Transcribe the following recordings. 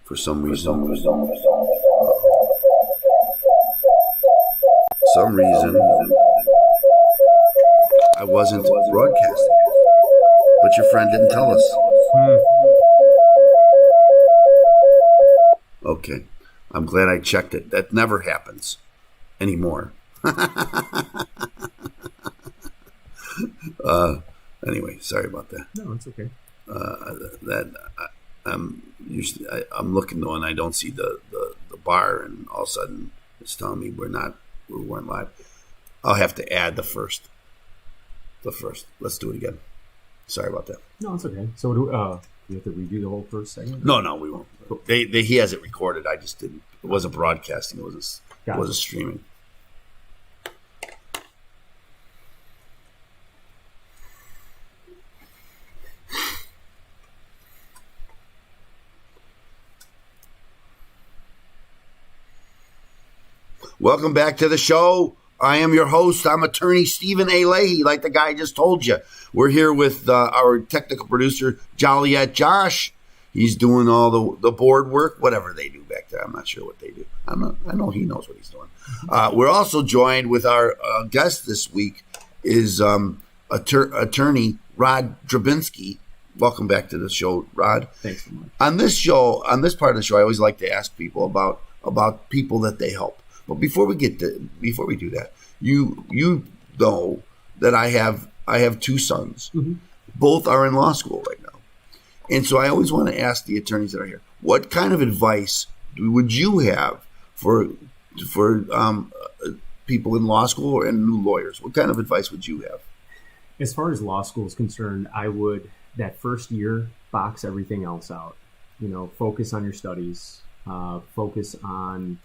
for some reason. I wasn't broadcasting, but your friend didn't tell us. Okay, I'm glad I checked it. That never happens anymore. Anyway, sorry about that. No, it's okay. I'm looking though, and I don't see the bar, and all of a sudden it's telling me we weren't live. I'll have to add the first. Let's do it again. Sorry about that. No, it's okay. So do you have to redo the whole first segment? No, we won't. He has it recorded. I just didn't. It wasn't broadcasting. It was streaming. Welcome back to the show. I am your host. I'm attorney Stephen A. Leahy, like the guy just told you. We're here with our technical producer, Joliet Josh. He's doing all the board work, whatever they do back there. I'm not sure what they do. I know he knows what he's doing. We're also joined with our guest this week is attorney Rod Drobinski. Welcome back to the show, Rod. Thanks so much. On this part of the show, I always like to ask people about people that they help. But before we do that, you know that I have two sons. Mm-hmm. Both are in law school right now, and so I always want to ask the attorneys that are here, what kind of advice would you have for people in law school and new lawyers? What kind of advice would you have? As far as law school is concerned, I would that first year box everything else out. Focus on your studies. Focus on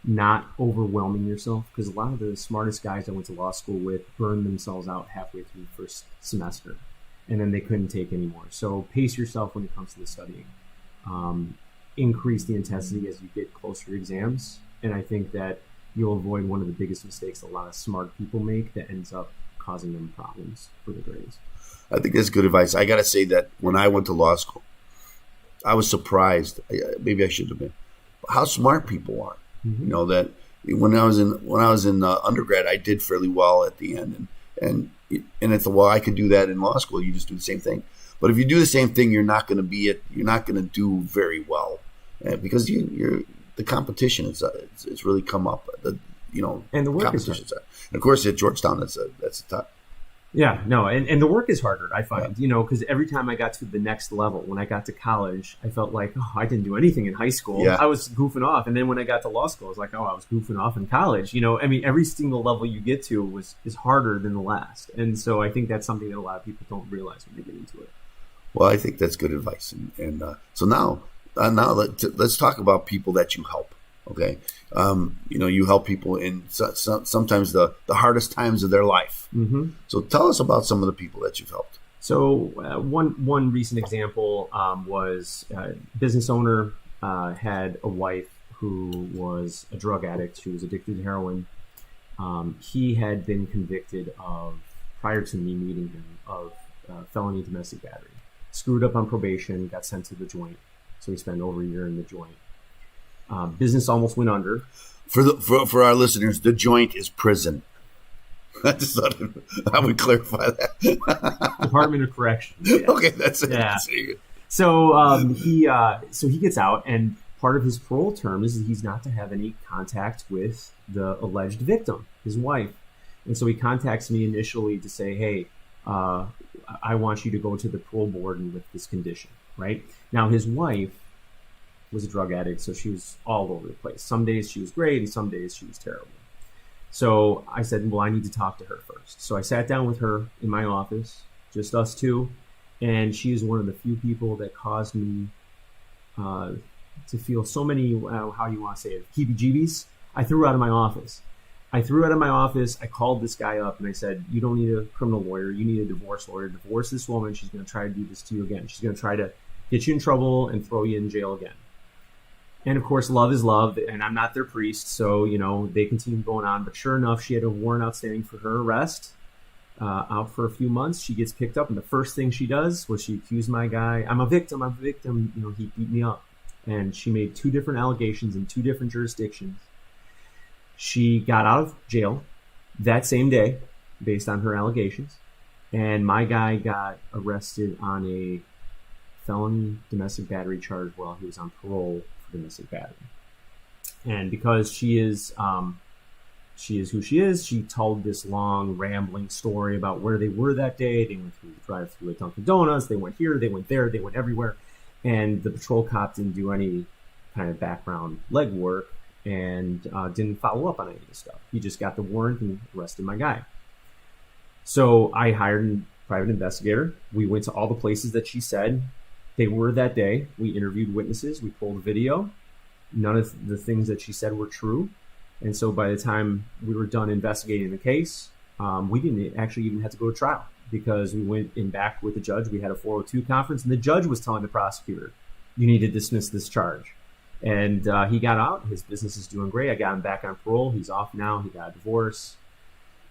not overwhelming yourself, because a lot of the smartest guys I went to law school with burned themselves out halfway through the first semester, and then they couldn't take anymore. So pace yourself when it comes to the studying. Increase the intensity as you get closer to exams, and I think that you'll avoid one of the biggest mistakes a lot of smart people make that ends up causing them problems for the grades. I think that's good advice. I got to say that when I went to law school, I was surprised. Maybe I should have been. How smart people are. Mm-hmm. That when I was in undergrad, I did fairly well at the end, and it's I could do that in law school. You just do the same thing, but if you do the same thing, you're not going to do very well, because the competition it's really come up. And the work is hard. And of course at Georgetown, that's a tough. Yeah, no, and the work is harder, I find, because every time I got to the next level, when I got to college, I felt like, I didn't do anything in high school. Yeah. I was goofing off. And then when I got to law school, I was like, I was goofing off in college. Every single level you get to is harder than the last. And so I think that's something that a lot of people don't realize when they get into it. Well, I think that's good advice. And so now let's talk about people that you help. Okay. You help people in sometimes the hardest times of their life. Mm-hmm. So tell us about some of the people that you've helped. So one recent example was a business owner had a wife who was a drug addict. She was addicted to heroin. He had been convicted prior to me meeting him, of felony domestic battery. Screwed up on probation, got sent to the joint. So he spent over a year in the joint. Business almost went under. For our listeners, the joint is prison. I just thought I would clarify that. Department of Corrections. Yeah. Okay, that's it. Yeah. So he gets out, and part of his parole term is that he's not to have any contact with the alleged victim, his wife. And so he contacts me initially to say, hey, I want you to go to the parole board and with this condition, right? Now, his wife was a drug addict, so she was all over the place. Some days she was great, and some days she was terrible. So I said, well, I need to talk to her first. So I sat down with her in my office, just us two, and she is one of the few people that caused me to feel so many, how do you want to say it, heebie-jeebies. I threw her out of my office. I called this guy up, and I said, you don't need a criminal lawyer. You need a divorce lawyer. Divorce this woman. She's going to try to do this to you again. She's going to try to get you in trouble and throw you in jail again. And of course, love is love, and I'm not their priest, so, they continue going on. But sure enough, she had a warrant outstanding for her arrest, out for a few months. She gets picked up, and the first thing she does was she accused my guy. I'm a victim. He beat me up. and she made 2 different allegations in 2 different jurisdictions. She got out of jail that same day based on her allegations, and my guy got arrested on a felony domestic battery charge while he was on parole for domestic battery. And because she is who she is, she told this long, rambling story about where they were that day. They went through the drive-through at Dunkin' Donuts. They went here, they went there, they went everywhere. And the patrol cop didn't do any kind of background legwork and didn't follow up on any of this stuff. He just got the warrant and arrested my guy. So I hired a private investigator. We went to all the places that she said they were that day. We interviewed witnesses. We pulled video. None of the things that she said were true. And so by the time we were done investigating the case, we didn't actually even have to go to trial because we went in back with the judge. We had a 402 conference, and the judge was telling the prosecutor, you need to dismiss this charge. And he got out. His business is doing great. I got him back on parole. He's off now. He got a divorce.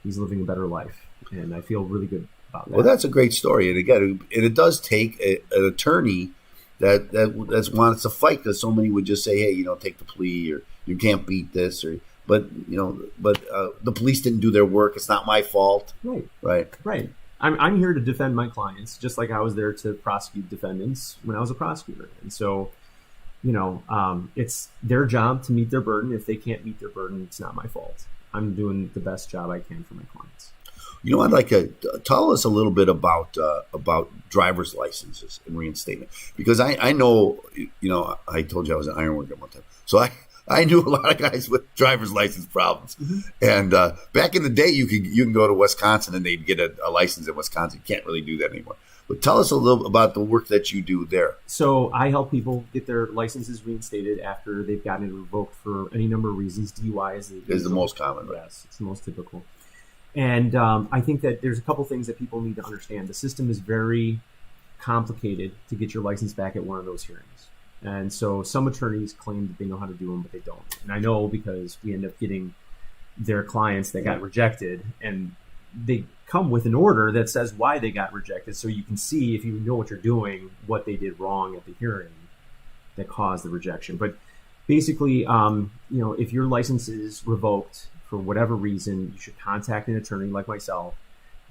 He's living a better life. And I feel really good about that. Well, that's a great story. And again, it does take an attorney that wants to fight, because so many would just say, hey, take the plea, or you can't beat this, but the police didn't do their work. It's not my fault. Right. I'm here to defend my clients, just like I was there to prosecute defendants when I was a prosecutor. And so, it's their job to meet their burden. If they can't meet their burden, it's not my fault. I'm doing the best job I can for my clients. I'd like to tell us a little bit about driver's licenses and reinstatement, because I know, I told you I was an ironworker at one time, so I knew a lot of guys with driver's license problems. Mm-hmm. And back in the day, you can go to Wisconsin and they'd get a license in Wisconsin. You can't really do that anymore. But tell us a little about the work that you do there. So I help people get their licenses reinstated after they've gotten it revoked for any number of reasons. DUI is the most common, right? Yes, it's the most typical. And I think that there's a couple things that people need to understand. The system is very complicated to get your license back at one of those hearings. And so some attorneys claim that they know how to do them, but they don't. And I know because we end up getting their clients that got rejected, and they come with an order that says why they got rejected. So you can see, if you know what you're doing, what they did wrong at the hearing that caused the rejection. But basically, if your license is revoked for whatever reason, you should contact an attorney like myself.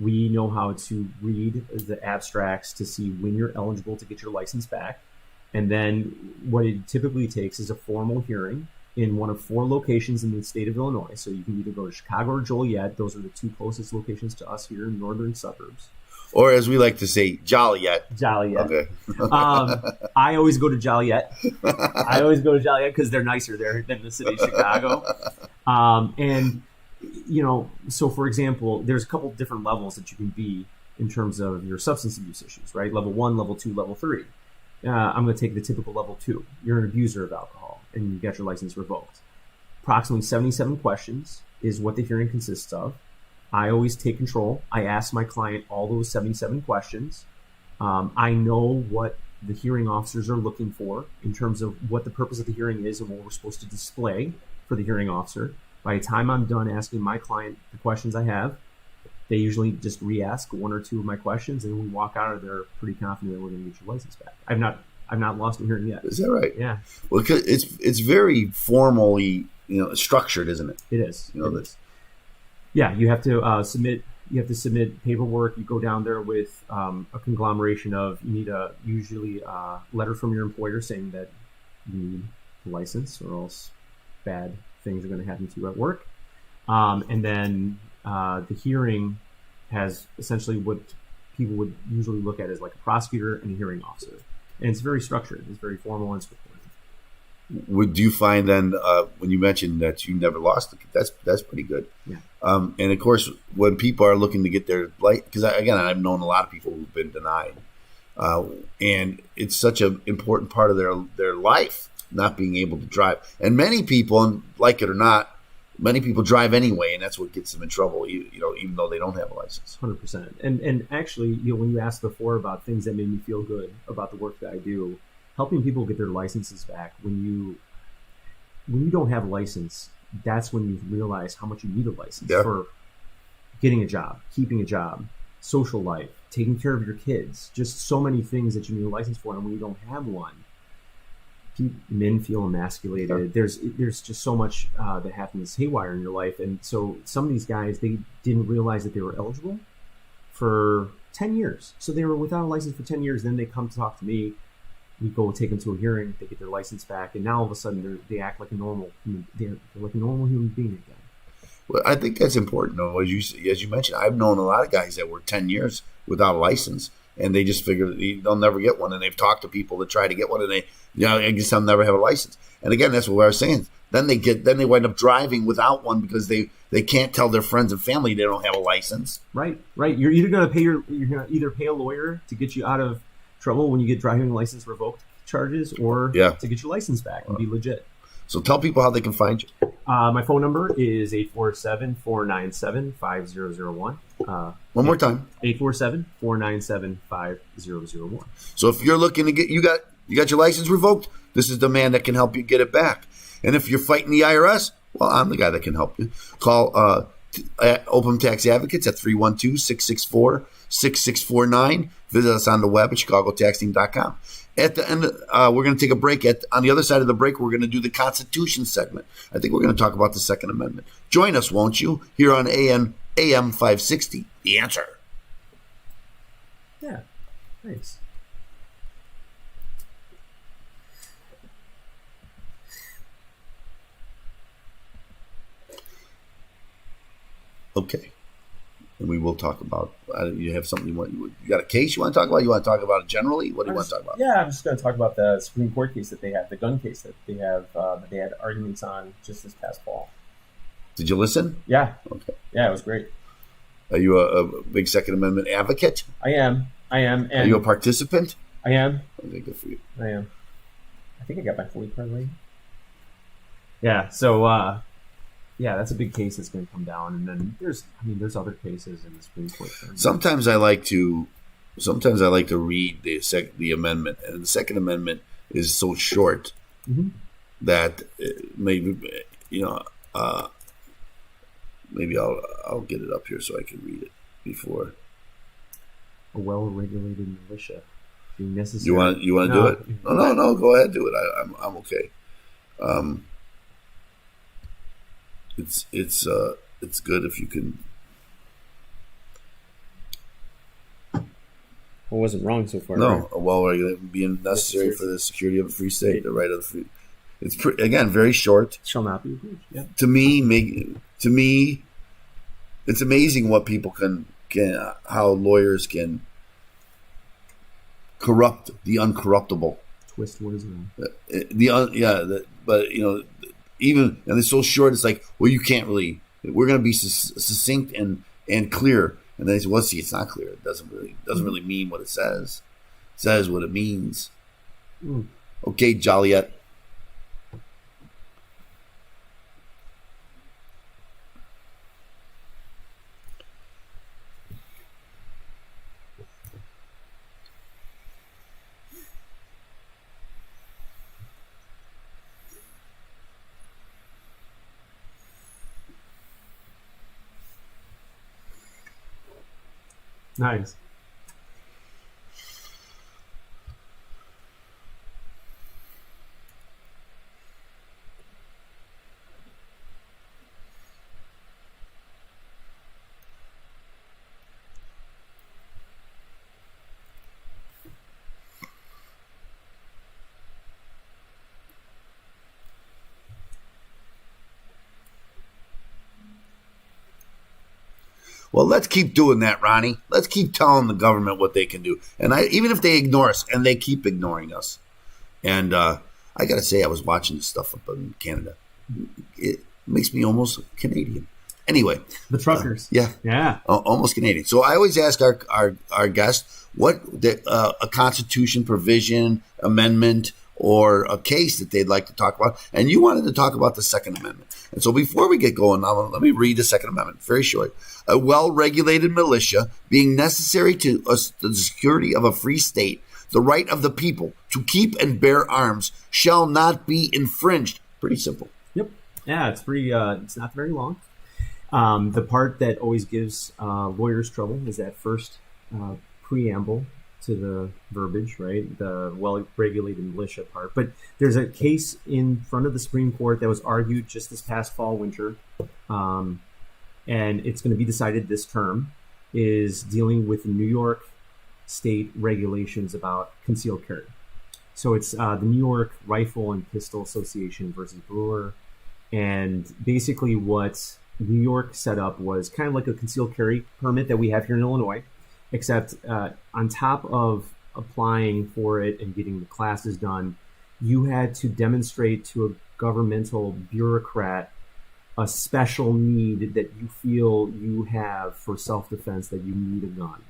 We know how to read the abstracts to see when you're eligible to get your license back. And then what it typically takes is a formal hearing in one of 4 locations in the state of Illinois. So you can either go to Chicago or Joliet. Those are the 2 closest locations to us here in northern suburbs. Or as we like to say, Joliet. Okay. I always go to Joliet. Because they're nicer there than the city of Chicago. So for example, there's a couple different levels that you can be in terms of your substance abuse issues, right? Level 1, level 2, level 3. I'm going to take the typical level 2. You're an abuser of alcohol and you got your license revoked. Approximately 77 questions is what the hearing consists of. I always take control. I ask my client all those 77 questions. I know what the hearing officers are looking for in terms of what the purpose of the hearing is and what we're supposed to display for the hearing officer. By the time I'm done asking my client the questions I have, they usually just re-ask 1 or 2 of my questions, and we walk out of there pretty confident that we're going to get your license back. I've not lost a hearing yet. Is that right? Yeah. Well, because it's very formally structured, isn't it? It is. It is. Yeah, you have to submit. You have to submit paperwork. You go down there with a conglomeration of. You need usually a letter from your employer saying that you need a license, or else bad things are going to happen to you at work, and then. The hearing has essentially what people would usually look at as like a prosecutor and a hearing officer. And it's very structured. It's very formal and it's recorded. Would you find then, when you mentioned that you never lost, that's pretty good. Yeah. And of course, when people are looking to get their license, because again, I've known a lot of people who've been denied. And it's such an important part of their life, not being able to drive. And many people, like it or not, many people drive anyway, and that's what gets them in trouble, even though they don't have a license. 100%. And actually, when you asked before about things that made me feel good about the work that I do, helping people get their licenses back, when you don't have a license, that's when you realize how much you need a license for getting a job, keeping a job, social life, taking care of your kids, just so many things that you need a license for. And when you don't have one, men feel emasculated. There's just so much that happens haywire in your life, and so some of these guys, they didn't realize that they were eligible for 10 years. So they were without a license for 10 years. Then they come to talk to me. We go take them to a hearing. They get their license back, and now all of a sudden they act like a normal. They're like a normal human being again. Well, I think that's important, though. As you mentioned, I've known a lot of guys that were 10 years without a license, and they just figure they'll never get one. And they've talked to people that try to get one, and I guess they'll never have a license. And again, that's what I was saying. Then they wind up driving without one because they can't tell their friends and family they don't have a license. Right. You're either going to either pay a lawyer to get you out of trouble when you get driving license revoked charges, or to get your license back and be legit. So tell people how they can find you. My phone number is 847-497-5001. One more time. 847-497-5001. So if you're looking to get you got your license revoked, this is the man that can help you get it back. And if you're fighting the IRS, well, I'm the guy that can help you. Call Open Tax Advocates at 312-664-6649. Visit us on the web at chicagotaxteam.com. At the end, we're going to take a break. On the other side of the break, we're going to do the Constitution segment. I think we're going to talk about the Second Amendment. Join us, won't you, here on AM 560, The Answer. Yeah, thanks. Okay. And we will talk about, you have something you got a case you want to talk about? You want to talk about it generally? What do you want to talk about? Yeah, I'm just going to talk about the Supreme Court case that they have, the gun case that they have, that they had arguments on just this past fall. Did you listen? Yeah. Okay. Yeah, it was great. Are you a big Second Amendment advocate? I am. And are you a participant? I am. Okay, good for you. I am. I think I got my fully card right. Yeah, so, that's a big case that's going to come down, and then there's other cases in the Supreme Court. Sometimes I like to read the amendment, and the Second Amendment is so short that maybe maybe I'll get it up here so I can read it before. A well-regulated militia being necessary. You want to do it? No. Go ahead, do it. I'm okay. It's good if you can. Well, wasn't wrong so far. No, right? Being necessary for the security of a free state, the right of the free. It's again very short. Shall not be abused. Yeah. To me, it's amazing what people can how lawyers can corrupt the uncorruptible. Twist words around. But even, and it's so short, it's like, well, you can't really, we're going to be succinct and clear. And then they say, well, see, it's not clear. It doesn't really mean what it says. It says what it means. Okay, Joliet. Nice. Well, let's keep doing that, Ronnie. Let's keep telling the government what they can do. And even if they ignore us, and they keep ignoring us. And I got to say, I was watching this stuff up in Canada. It makes me almost Canadian. Anyway. The truckers. Yeah. Almost Canadian. So I always ask our guests what a constitution provision, amendment, or a case that they'd like to talk about. And you wanted to talk about the Second Amendment. And so before we get going, let me read the Second Amendment. Very short. A well-regulated militia being necessary to the security of a free state, the right of the people to keep and bear arms shall not be infringed. Pretty simple. Yep. Yeah, it's pretty. It's not very long. The part that always gives lawyers trouble is that first preamble to the verbiage, right? The well-regulated militia part. But there's a case in front of the Supreme Court that was argued just this past fall, winter, and it's going to be decided this term, is dealing with the New York state regulations about concealed carry. So it's the New York Rifle and Pistol Association versus Brewer. And basically what New York set up was kind of like a concealed carry permit that we have here in Illinois, except on top of applying for it and getting the classes done, you had to demonstrate to a governmental bureaucrat a special need that you feel you have for self-defense, that you need a gun.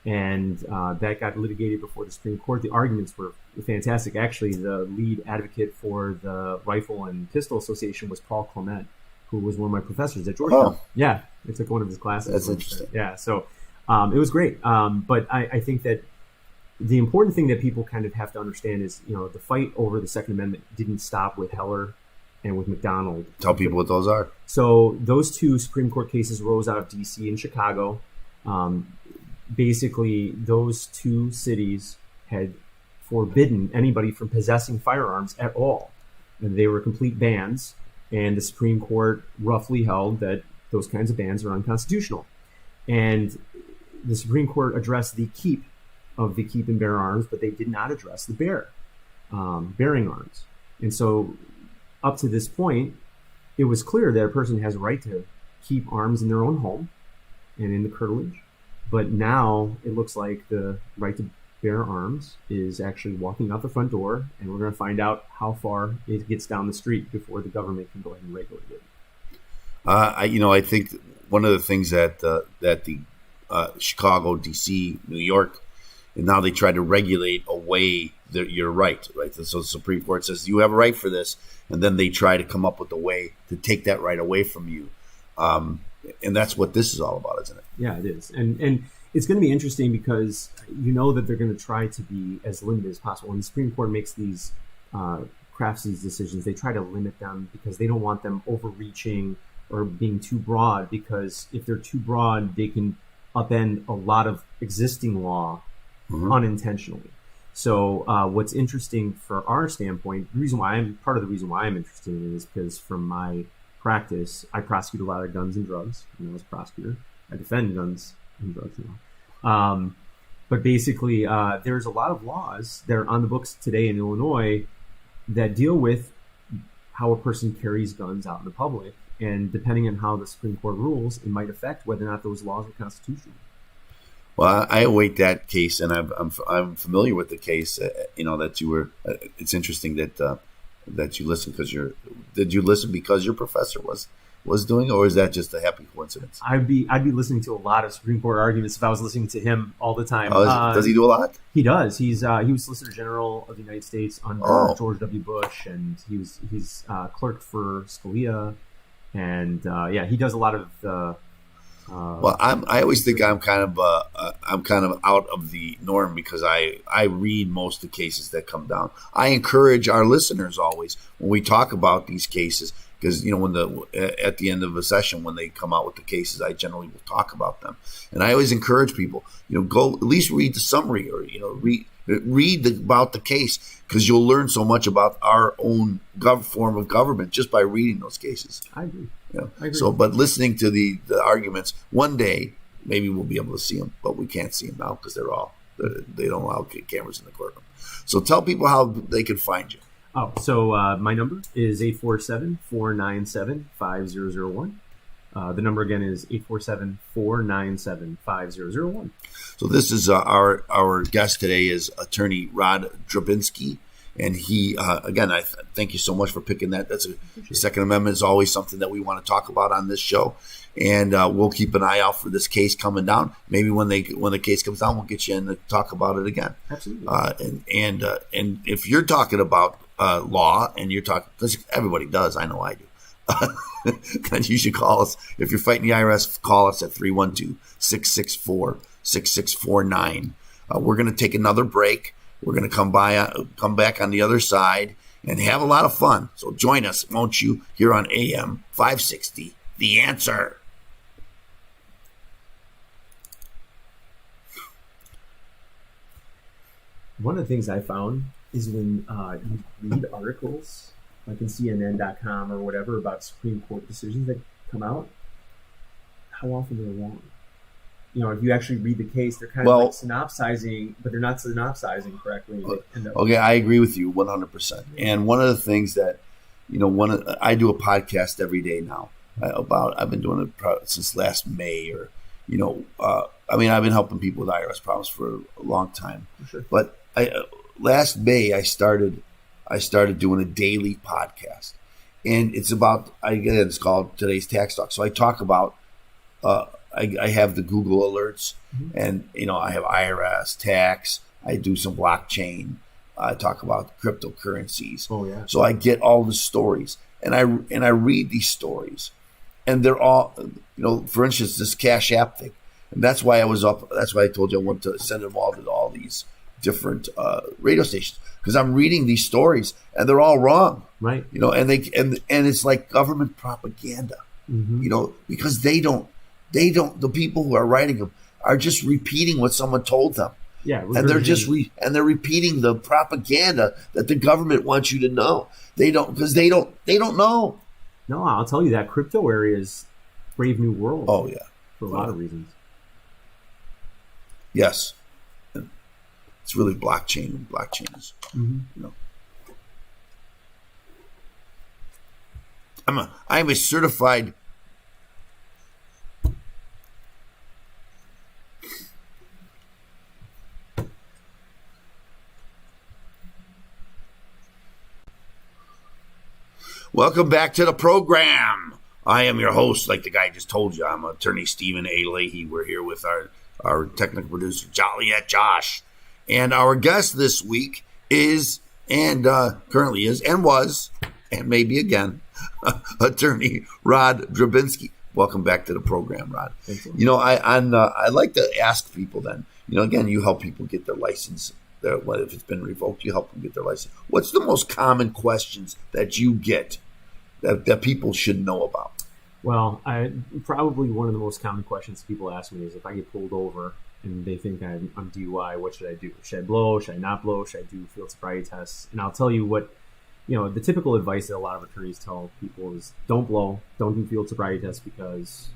And that got litigated before the Supreme Court. The arguments were fantastic. Actually, the lead advocate for the Rifle and Pistol Association was Paul Clement, who was one of my professors at Georgetown. Oh. Yeah, I took one of his classes. That's interesting. Yeah, so it was great. But I think that the important thing that people kind of have to understand is, the fight over the Second Amendment didn't stop with Heller and with McDonald. Tell people what those are. So those two Supreme Court cases rose out of D.C. and Chicago. Basically, those two cities had forbidden anybody from possessing firearms at all. And they were complete bans. And the Supreme Court roughly held that those kinds of bans are unconstitutional. And the Supreme Court addressed the keep of the keep and bear arms, but they did not address the bearing arms. And so up to this point, it was clear that a person has a right to keep arms in their own home and in the curtilage. But now it looks like the right to bear arms is actually walking out the front door, and we're going to find out how far it gets down the street before the government can go ahead and regulate it. I think one of the things that the Chicago, D.C., New York, and now they try to regulate away your right? So the Supreme Court says you have a right for this, and then they try to come up with a way to take that right away from you. And that's what this is all about, isn't it? Yeah, it is. And it's going to be interesting because that they're going to try to be as limited as possible. When the Supreme Court makes these, crafts these decisions, they try to limit them because they don't want them overreaching or being too broad, because if they're too broad, they can upend a lot of existing law unintentionally. So what's interesting for our standpoint, part of the reason why I'm interested in it is because from my practice, I prosecute a lot of guns and drugs. As a prosecutor, I defend guns and drugs now. But basically, there's a lot of laws that are on the books today in Illinois that deal with how a person carries guns out in the public. And depending on how the Supreme Court rules, it might affect whether or not those laws are constitutional. Well, I await that case, and I'm familiar with the case. That you were. It's interesting that you listened did you listen because your professor was doing, or is that just a happy coincidence? I'd be listening to a lot of Supreme Court arguments if I was listening to him all the time. Does he do a lot? He does. He was Solicitor General of the United States under George W. Bush, and he's clerked for Scalia, and he does a lot of. Well, I always think I'm kind of out of the norm because I read most of the cases that come down. I encourage our listeners always when we talk about these cases, because at the end of a session when they come out with the cases, I generally will talk about them, and I always encourage people, go at least read the summary or read about the case, because you'll learn so much about our own form of government just by reading those cases. I agree. I agree. So, but listening to the arguments, one day maybe we'll be able to see them, but we can't see them now because they don't allow cameras in the courtroom. So tell people how they can find you. Oh, so my number is 847-497-5001. The number again is 847-497-5001. So this is our guest today is Attorney Rod Drobinski. And he, again, I thank you so much for picking that. The Second Amendment is always something that we want to talk about on this show. And we'll keep an eye out for this case coming down. Maybe when the case comes down, we'll get you in to talk about it again. Absolutely. And if you're talking about law, and you're talking, because everybody does, I know I do. Then you should call us. If you're fighting the IRS, call us at 312-664-6649. We're going to take another break. We're going to come back on the other side and have a lot of fun. So join us, won't you, here on AM 560, The Answer. One of the things I found is when you read articles, like in CNN.com or whatever, about Supreme Court decisions that come out, how often they're wrong. If you actually read the case, they're kind of like synopsizing, but they're not synopsizing correctly. Okay, I agree with you 100%. And one of the things that, I do a podcast every day now I've been doing it since last May I've been helping people with IRS problems for a long time. Sure. But last May I started doing a daily podcast, and it's called Today's Tax Talk. So I talk about I have the Google alerts, and I have IRS, tax. I do some blockchain. I talk about cryptocurrencies. Oh yeah. So I get all the stories, and I read these stories, and they're all For instance, this Cash App thing, and that's why I was up. That's why I told you I want to send them all to all these different radio stations, because I'm reading these stories and they're all wrong. Right. And it's like government propaganda. Because they don't. The people who are writing them are just repeating what someone told them. Yeah, and they're just they're repeating the propaganda that the government wants you to know. They don't know. No, I'll tell you, that crypto area is brave new world. Oh yeah, for a lot of reasons. Yes, it's really blockchain. Blockchain is I'm a certified. Welcome back to the program. I am your host, like the guy just told you. I'm attorney Stephen A. Leahy. We're here with our technical producer, Joliet Josh. And our guest this week is, and currently is, and was, and maybe again, attorney Rod Drobinski. Welcome back to the program, Rod. Thank you. I like to ask people then, again, you help people get their license. What if it's been revoked? You help them get their license. What's the most common questions that you get that people should know about? Well, probably one of the most common questions people ask me is, if I get pulled over and they think I'm DUI, what should I do? Should I blow? Should I not blow? Should I do field sobriety tests? And I'll tell you what, the typical advice that a lot of attorneys tell people is, don't blow, don't do field sobriety tests, because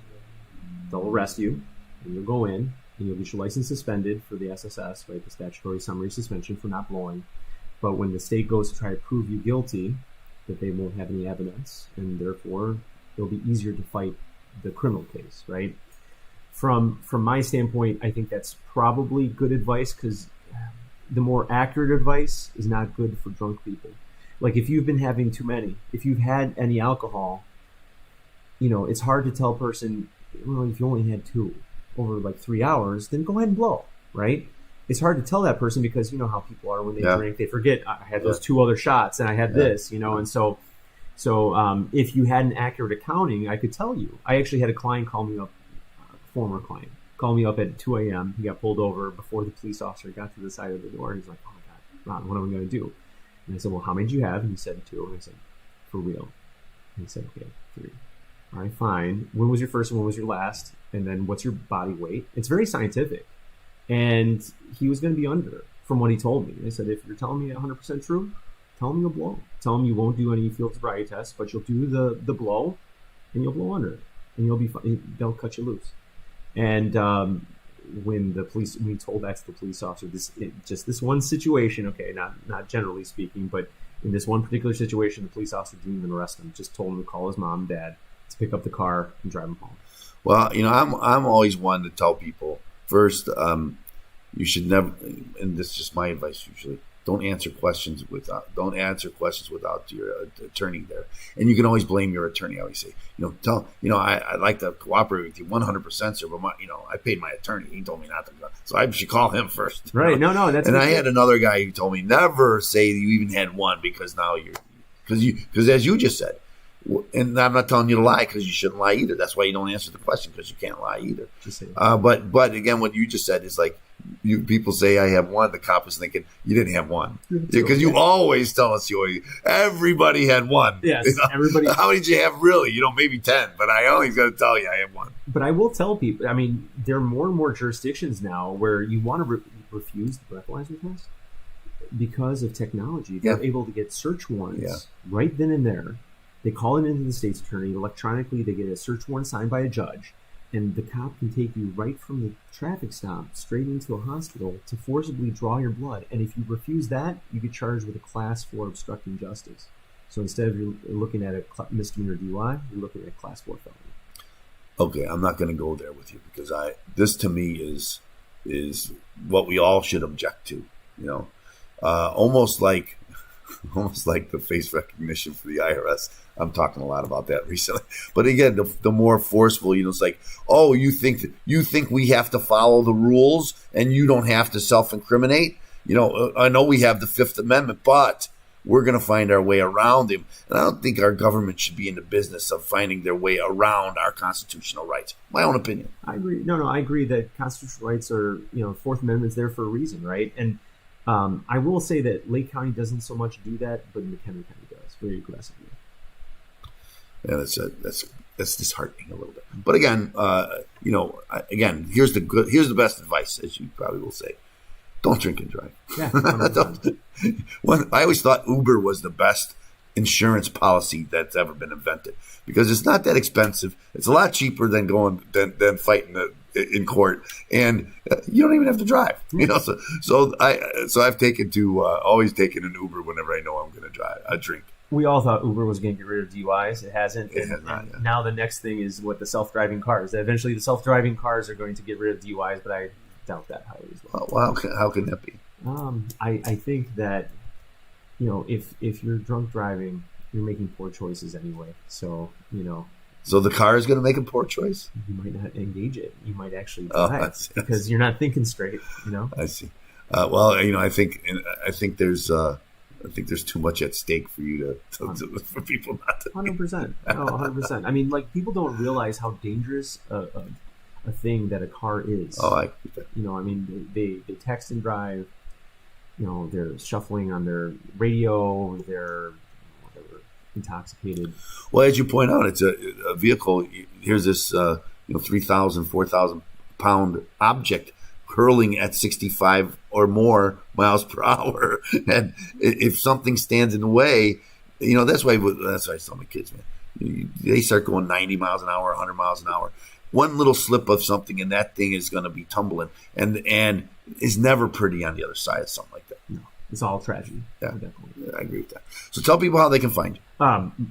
they'll arrest you and you'll go in and you'll get your license suspended for the SSS, right, the statutory summary suspension for not blowing. But when the state goes to try to prove you guilty, that they won't have any evidence, and therefore it'll be easier to fight the criminal case, right? From my standpoint, I think that's probably good advice, because the more accurate advice is not good for drunk people. Like, if you've been having too many, if you've had any alcohol, it's hard to tell a person, well, if you only had 2 over like 3 hours, then go ahead and blow, right? It's hard to tell that person, because you know how people are when they drink, they forget, I had those 2 other shots and I had this, and so if you had an accurate accounting, I could tell you. I actually had a client call me up, former client, call me up at 2 a.m. He got pulled over before the police officer got to the side of the door. He's like, oh my God, Ron, what am I going to do? And I said, well, how many did you have? And he said 2. And I said, for real? And he said, okay, 3. All right, fine. When was your first and when was your last? And then what's your body weight? It's very scientific. And he was going to be under, from what he told me. I said, if you're telling me 100% true, tell him you'll blow. Tell him you won't do any field sobriety tests, but you'll do the blow, and you'll blow under it. And you'll be fine. They'll cut you loose. And when we told that to the police officer, this one situation, okay, not generally speaking, but in this one particular situation, the police officer didn't even arrest him. Just told him to call his mom and dad to pick up the car and drive him home. Well, I'm always one to tell people, first, you should never, and this is just my advice usually, don't answer questions without your attorney there. And you can always blame your attorney. I always say, I'd like to cooperate with you 100%, sir, but I paid my attorney. He told me not to go. So I should call him first. Right. No, that's. And I had another guy who told me never say you even had one, because now because as you just said, and I'm not telling you to lie, because you shouldn't lie either. That's why you don't answer the question, because you can't lie either. But again, what you just said is like, people say I have one. The cop is thinking you didn't have one, because you always tell us everybody had one. Yes, everybody. How many did you have really? Maybe 10, but I always got to tell you I have one. But I will tell people. I mean, there are more and more jurisdictions now where you want to refuse the breathalyzer test, because of technology, they're able to get search warrants right then and there. They call it into the state's attorney electronically. They get a search warrant signed by a judge, and the cop can take you right from the traffic stop straight into a hospital to forcibly draw your blood. And if you refuse that, you get charged with a Class 4 obstructing justice. So instead of you looking at a misdemeanor DUI, you're looking at a Class 4 felony. Okay, I'm not going to go there with you because this to me is what we all should object to. Almost like the face recognition for the IRS. I'm talking a lot about that recently. But again, the more forceful, it's like, oh, you think we have to follow the rules and you don't have to self-incriminate? I know we have the Fifth Amendment, but we're going to find our way around him. And I don't think our government should be in the business of finding their way around our constitutional rights. My own opinion. I agree. No, I agree that constitutional rights are, Fourth Amendment's there for a reason, right? And I will say that Lake County doesn't so much do that, but McHenry County does very aggressively. Yeah, that's disheartening a little bit. But again, here's the best advice, as you probably will say: don't drink and drive. Yeah, I always thought Uber was the best insurance policy that's ever been invented because it's not that expensive. It's a lot cheaper than fighting in court, and you don't even have to drive. So I've always taken an Uber whenever I know I'm going to drive. I drink. We all thought Uber was going to get rid of DUIs. It hasn't. It has not, yeah. Now the next thing is the self-driving cars. Eventually, the self-driving cars are going to get rid of DUIs, but I doubt that highly as well. Well, how can that be? I think that if you're drunk driving, you're making poor choices anyway. So So the car is going to make a poor choice. You might not engage it. You might actually drive because you're not thinking straight. I see. I think there's too much at stake for you for people not to. 100%. 100%. I mean, people don't realize how dangerous a thing that a car is. Oh, I get that. They text and drive. They're shuffling on their radio. They're intoxicated. Well, as you point out, it's a vehicle. Here's this 3,000, 4,000 pound object hurling at 65 or more miles per hour, and if something stands in the way, that's why I tell my kids, man, they start going 90 miles an hour, 100 miles an hour. One little slip of something, and that thing is going to be tumbling, and is never pretty on the other side of something like that. No, it's all tragedy. Yeah, I agree with that. So tell people how they can find you.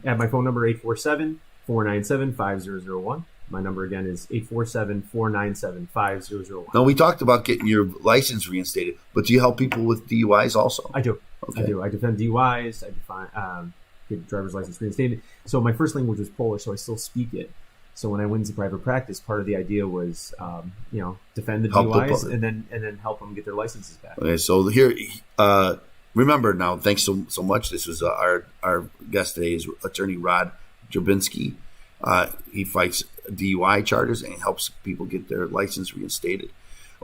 At my phone number 847-497-5001. My number again is 847-497-5001. Now, we talked about getting your license reinstated, but do you help people with DUIs also? I do. Okay. I do. I defend DUIs. I get driver's license reinstated. So my first language was Polish, so I still speak it. So when I went into private practice, part of the idea was, defend the DUIs and then help them get their licenses back. Okay, so here, remember now, thanks so much. This was our guest today is Attorney Rod Drobinski. He fights DUI charges and helps people get their license reinstated.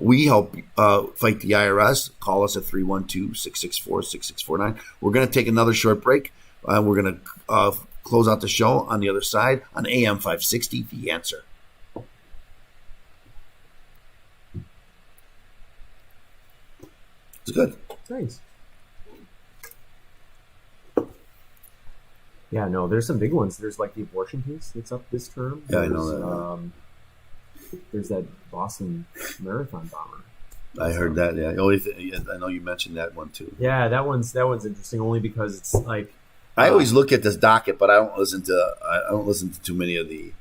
We help fight the IRS. Call us at 312-664-6649. We're going to take another short break. We're going to close out the show on the other side on AM 560, The Answer. It's good. Thanks. Yeah, no, there's some big ones. There's the abortion case that's up this term. Yeah, I know that. There's that Boston Marathon bomber. I heard that. Yeah, I know you mentioned that one too. Yeah, that one's interesting only because it's like. I always look at this docket, but I don't listen to too many of the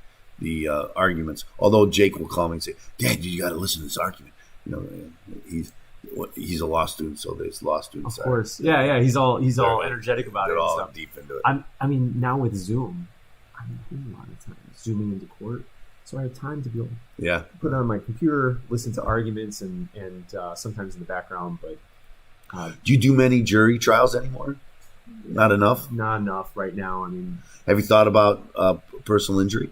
arguments. Although Jake will call me and say, "Dad, you got to listen to this argument." He's a law student, so there's law students. Of course, yeah. He's all energetic about it. They're all stuff. Deep into it. Now with Zoom, I'm a lot of time zooming into court, so I have time to be able to put it on my computer, listen to arguments, and sometimes in the background. But do you do many jury trials anymore? Not enough. Not enough right now. Have you thought about personal injury?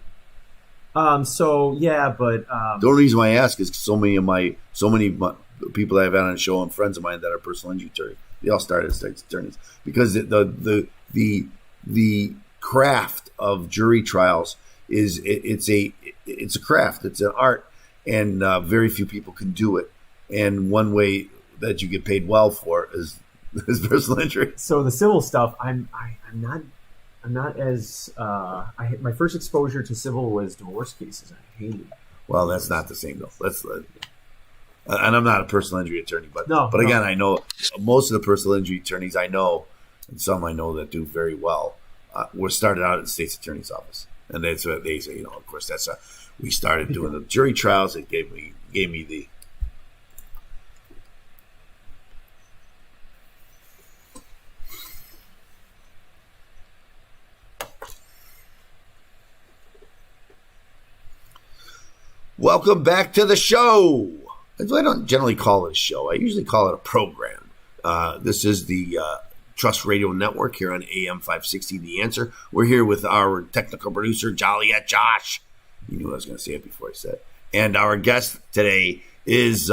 So yeah, but the only reason why I ask is so many people that I've had on the show and friends of mine that are personal injury attorneys, they all started as state's attorneys because the craft of jury trials is it's a craft, it's an art, and very few people can do it. And one way that you get paid well for is His personal injury. So the civil stuff, I'm not as my first exposure to civil was divorce cases. I hated. Well, that's not the same though. And I'm not a personal injury attorney, but again, I know most of the personal injury attorneys I know, and some I know that do very well, were started out at the state's attorney's office, and that's what they say. Of course, that's we started doing the jury trials. It gave me the. Welcome back to the show. I don't generally call it a show. I usually call it a program. This is the Trust Radio Network here on AM 560, The Answer. We're here with our technical producer, Joliet Josh. You knew I was going to say it before I said it. And our guest today is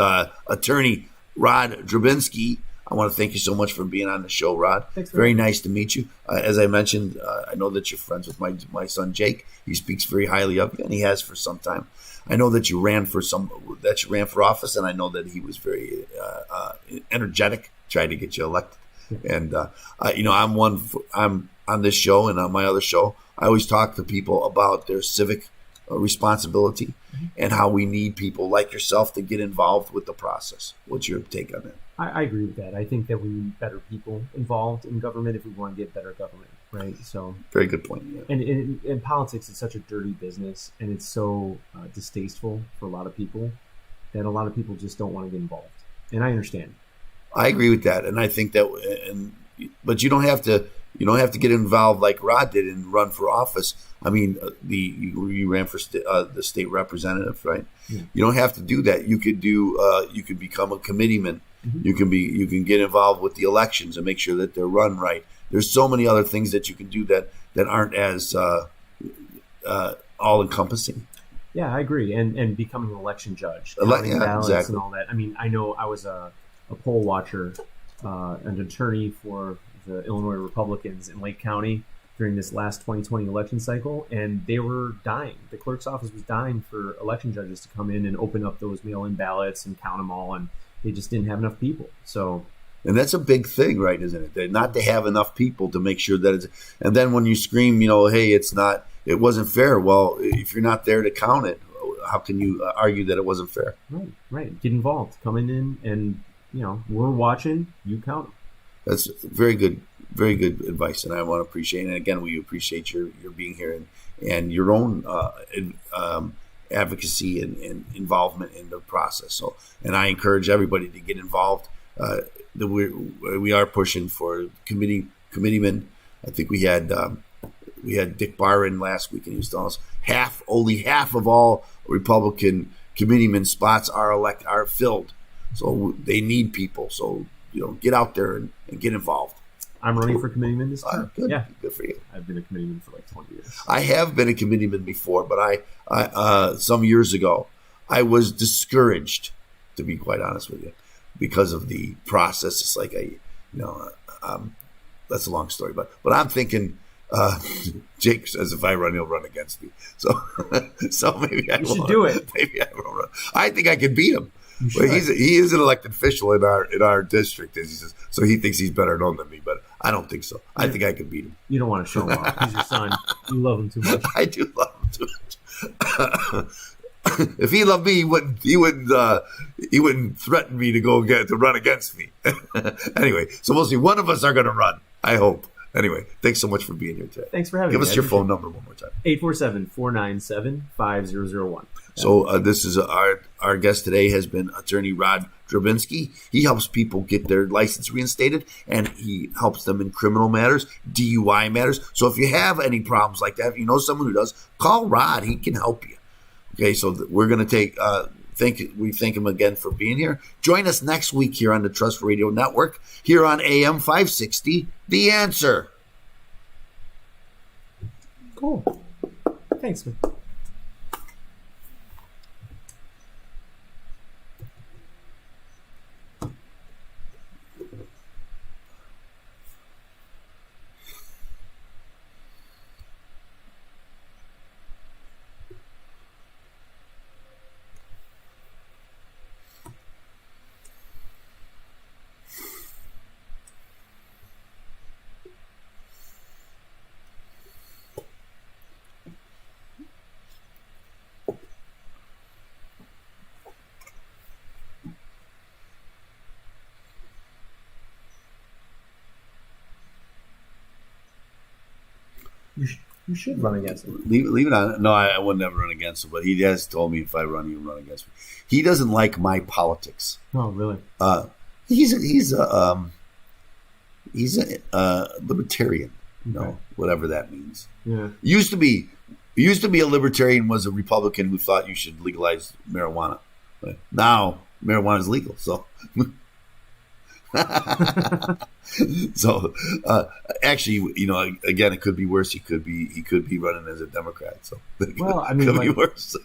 Attorney Rod Drobinski. I want to thank you so much for being on the show, Rod. Thanks. Very nice to meet you. As I mentioned, I know that you're friends with my son, Jake. He speaks very highly of you, and he has for some time. I know that you ran for office, and I know that he was very energetic, trying to get you elected. And I'm on this show and on my other show. I always talk to people about their civic responsibility and how we need people like yourself to get involved with the process. What's your take on that? I agree with that. I think that we need better people involved in government if we want to get better government, right? So very good point. Yeah. And politics is such a dirty business, and it's so distasteful for a lot of people that a lot of people just don't want to get involved. And I understand. I agree with that, and I think that. But you don't have to. You don't have to get involved like Rod did and run for office. I mean, you ran for the state representative, right? Yeah. You don't have to do that. You could do. You could become a committeeman. Mm-hmm. You can get involved with the elections and make sure that they're run right. There's so many other things that you can do that aren't as all encompassing. Yeah, I agree. And becoming an election judge, counting ballots exactly. And all that. I mean, I know I was a poll watcher, an attorney for the Illinois Republicans in Lake County during this last 2020 election cycle, and they were dying. The clerk's office was dying for election judges to come in and open up those mail-in ballots and count them all, and they just didn't have enough people. And that's a big thing, right, isn't it? Not to have enough people to make sure that it's – and then when you scream, hey, it wasn't fair. Well, if you're not there to count it, how can you argue that it wasn't fair? Right. Get involved. Come in and, we're watching. You count them. That's very good advice, and I want to appreciate it. And again, we appreciate your being here and your own advocacy and involvement in the process. So, and I encourage everybody to get involved. We are pushing for committeemen. I think we had Dick Barron last week, and he was telling us only half of all Republican committeeman spots are filled. So they need people. So get out there and get involved. I'm running for committeeman this time. Good. Yeah, good for you. I've been a committeeman for like 20 years. I have been a committeeman before, but I some years ago I was discouraged, to be quite honest with you, because of the process. It's like that's a long story, but I'm thinking. Jake says if I run, he'll run against me. So maybe I should do it. Maybe I will run. I think I can beat him. But he is an elected official in our district, as he says. So he thinks he's better known than me, but I don't think so. I think I can beat him. You don't want to show him off. He's your son. You love him too much. I do love him too much. If he loved me, he wouldn't threaten me to run against me. Anyway, so we'll see. One of us are going to run. I hope. Anyway, thanks so much for being here today. Thanks for having me. Give us your phone number one more time. 847-497-5001. So this is our guest today has been Attorney Rod Drobinski. He helps people get their license reinstated, and he helps them in criminal matters, DUI matters. So if you have any problems like that, if you know someone who does, call Rod. He can help you. Okay, so we're going to take we thank him again for being here. Join us next week here on the Trust Radio Network, here on AM 560, The Answer. Cool. Thanks, man. You should run against him. Leave it on. No, I would never run against him, but he has told me if I run, he'll run against me. He doesn't like my politics. Oh, really? He's a libertarian. You know, whatever that means. Yeah. Used to be a libertarian was a Republican who thought you should legalize marijuana. But now marijuana is legal, so. So actually, you know, again, it could be worse. He could be running as a Democrat. So well, I mean, could be worse.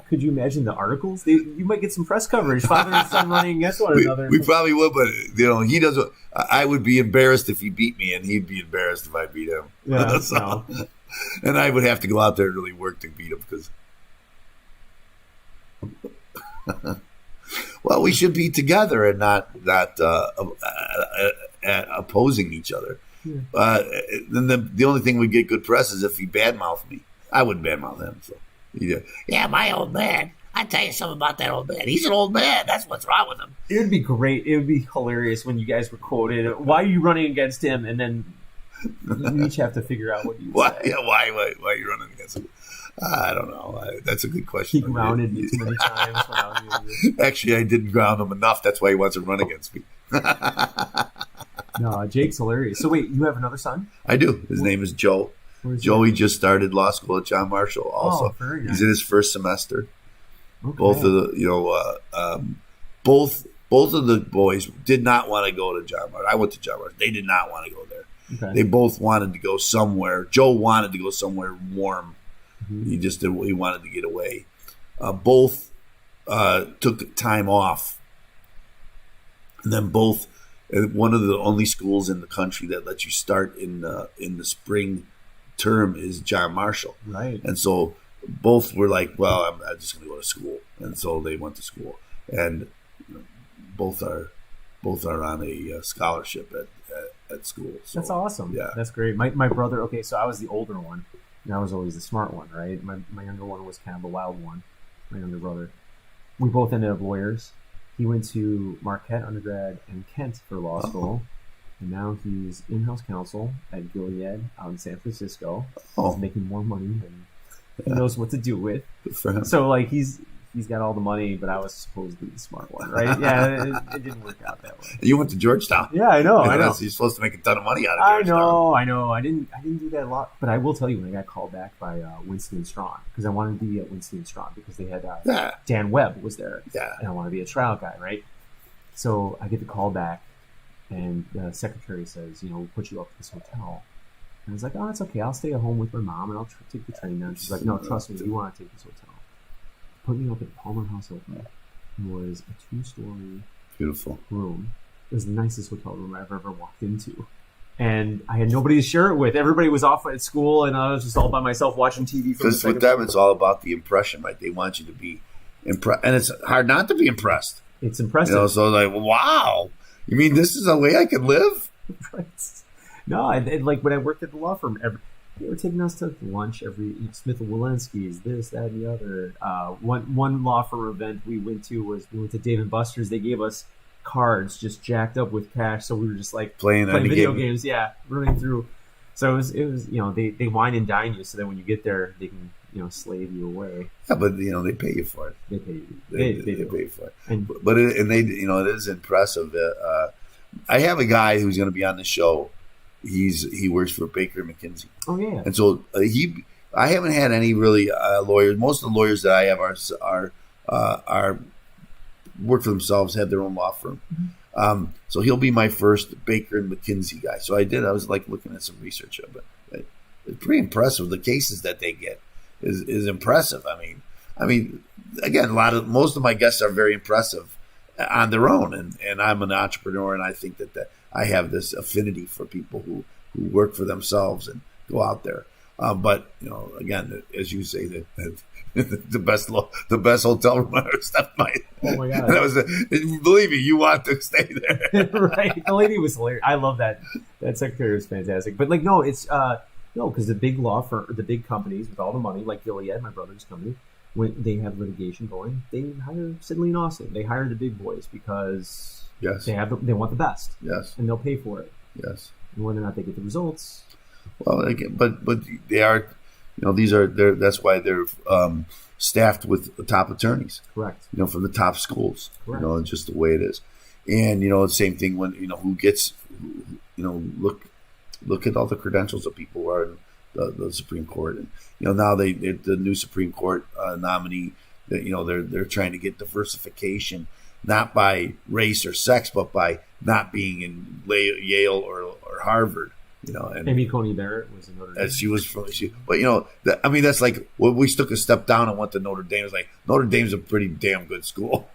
Could you imagine the articles? You might get some press coverage. Father and son running against one another. We probably would, but you know, he doesn't. I would be embarrassed if he beat me, and he'd be embarrassed if I beat him. Yeah, so, and I would have to go out there and really work to beat him because. Well, we should be together and not opposing each other. Yeah. Then the only thing we get good press is if he badmouth me. I wouldn't badmouth him. So, yeah, my old man. I tell you something about that old man. He's an old man. That's what's wrong with him. It would be great. It would be hilarious when you guys were quoted. Why are you running against him? And then you each have to figure out what you why. say. Yeah, why are you running against him? I don't know. That's a good question. He grounded me too many times. Actually, I didn't ground him enough. That's why he wants to run against me. No, Jake's hilarious. So wait, you have another son? I do. His name is Joe. Joey just started law school at John Marshall. Also, very nice. He's in his first semester. Okay. Both of the both of the boys did not want to go to John Marshall. I went to John Marshall. They did not want to go there. Okay. They both wanted to go somewhere. Joe wanted to go somewhere warm. Mm-hmm. He wanted to get away. Both took time off, and then both. One of the only schools in the country that lets you start in the spring term is John Marshall. Right. And so both were like, "Well, I'm just going to go to school," and so they went to school, and both are on a scholarship at school. So, that's awesome. Yeah, that's great. My brother. Okay, so I was the older one. And I was always the smart one, right? My younger one was kind of the wild one, my younger brother. We both ended up lawyers. He went to Marquette undergrad and Kent for law school. And now he's in-house counsel at Gilead out in San Francisco. He's making more money than he knows what to do with. Good for him. So, like, he's got all the money, but I was supposedly the smart one, right? Yeah, it didn't work out that way. You went to Georgetown. Yeah, I know. You're supposed to make a ton of money out of Georgetown. I know. I didn't do that a lot, but I will tell you when I got called back by Winston and Strawn because I wanted to be at Winston and Strawn because they had Dan Webb was there, and I want to be a trial guy, right? So I get the call back, and the secretary says, we'll put you up at this hotel. And I was like, oh, it's okay. I'll stay at home with my mom, and I'll take the train down. She's like, no, trust me, you want to take this hotel. Put me up at the Palmer House Hilton. It was a 2-story beautiful room. It was the nicest hotel room I've ever walked into. And I had nobody to share it with. Everybody was off at school, and I was just all by myself watching TV. Because with them, it's all about the impression, right? They want you to be impressed. And it's hard not to be impressed. It's impressive. So like, wow. You mean this is a way I can live? Right. No, like when I worked at the law firm, they were taking us to lunch every Smith & Walensky's, this, that, and the other. One law firm event we went to Dave & Buster's. They gave us cards just jacked up with cash, so we were just like playing video games, running through. So it was they wine and dine you, so that when you get there, they can slave you away. Yeah, but they pay you for it. They pay you. They pay you for it. But it is impressive. I have a guy who's going to be on the show. He works for Baker McKinsey. Oh yeah. And so I haven't had any really lawyers. Most of the lawyers that I have are work for themselves, have their own law firm. Mm-hmm. So he'll be my first Baker and McKinsey guy. So I was like looking at some research of it. It's pretty impressive. The cases that they get is impressive. I mean, again, most of my guests are very impressive on their own, and I'm an entrepreneur, and I think that I have this affinity for people who work for themselves and go out there. But again, as you say, the best hotel room I ever stepped by. Oh my god! Believe me, you want to stay there. Right? The lady was hilarious. I love that. That secretary was fantastic. But because the big law firm, the big companies with all the money, like Gilead, my brother's company, when they have litigation going, they hire Sidley and Austin. They hire the big boys because they want the best. Yes, and they'll pay for it. Yes, and whether or not they get the results, Well, again, but they are, that's why they're staffed with top attorneys. Correct. From the top schools. Correct. And just the way it is. And the same thing when who gets, look at all the credentials of people who are in the Supreme Court, and now the new Supreme Court nominee, that they're trying to get diversification, not by race or sex, but by not being in Yale or Harvard. And Amy Coney Barrett was in Notre Dame. She was from, but that's like when we took a step down and went to Notre Dame. It's like Notre Dame's a pretty damn good school.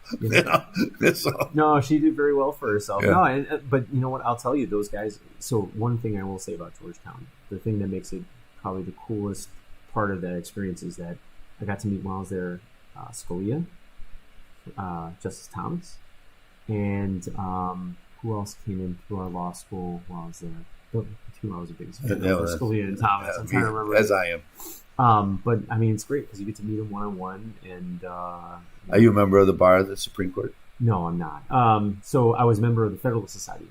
So, no, she did very well for herself. Yeah. No, but you know what? I'll tell you, those guys. So one thing I will say about Georgetown, the thing that makes it probably the coolest part of that experience is that I got to meet while I was there, Scalia, Justice Thomas, and who else came in through our law school while I was there? The two I was a big fan of, Scalia and Thomas. I'm trying to remember. As I am. But I mean, it's great because you get to meet them one-on-one. And are you a member of the bar of the Supreme Court? No, I'm not. So I was a member of the Federalist Society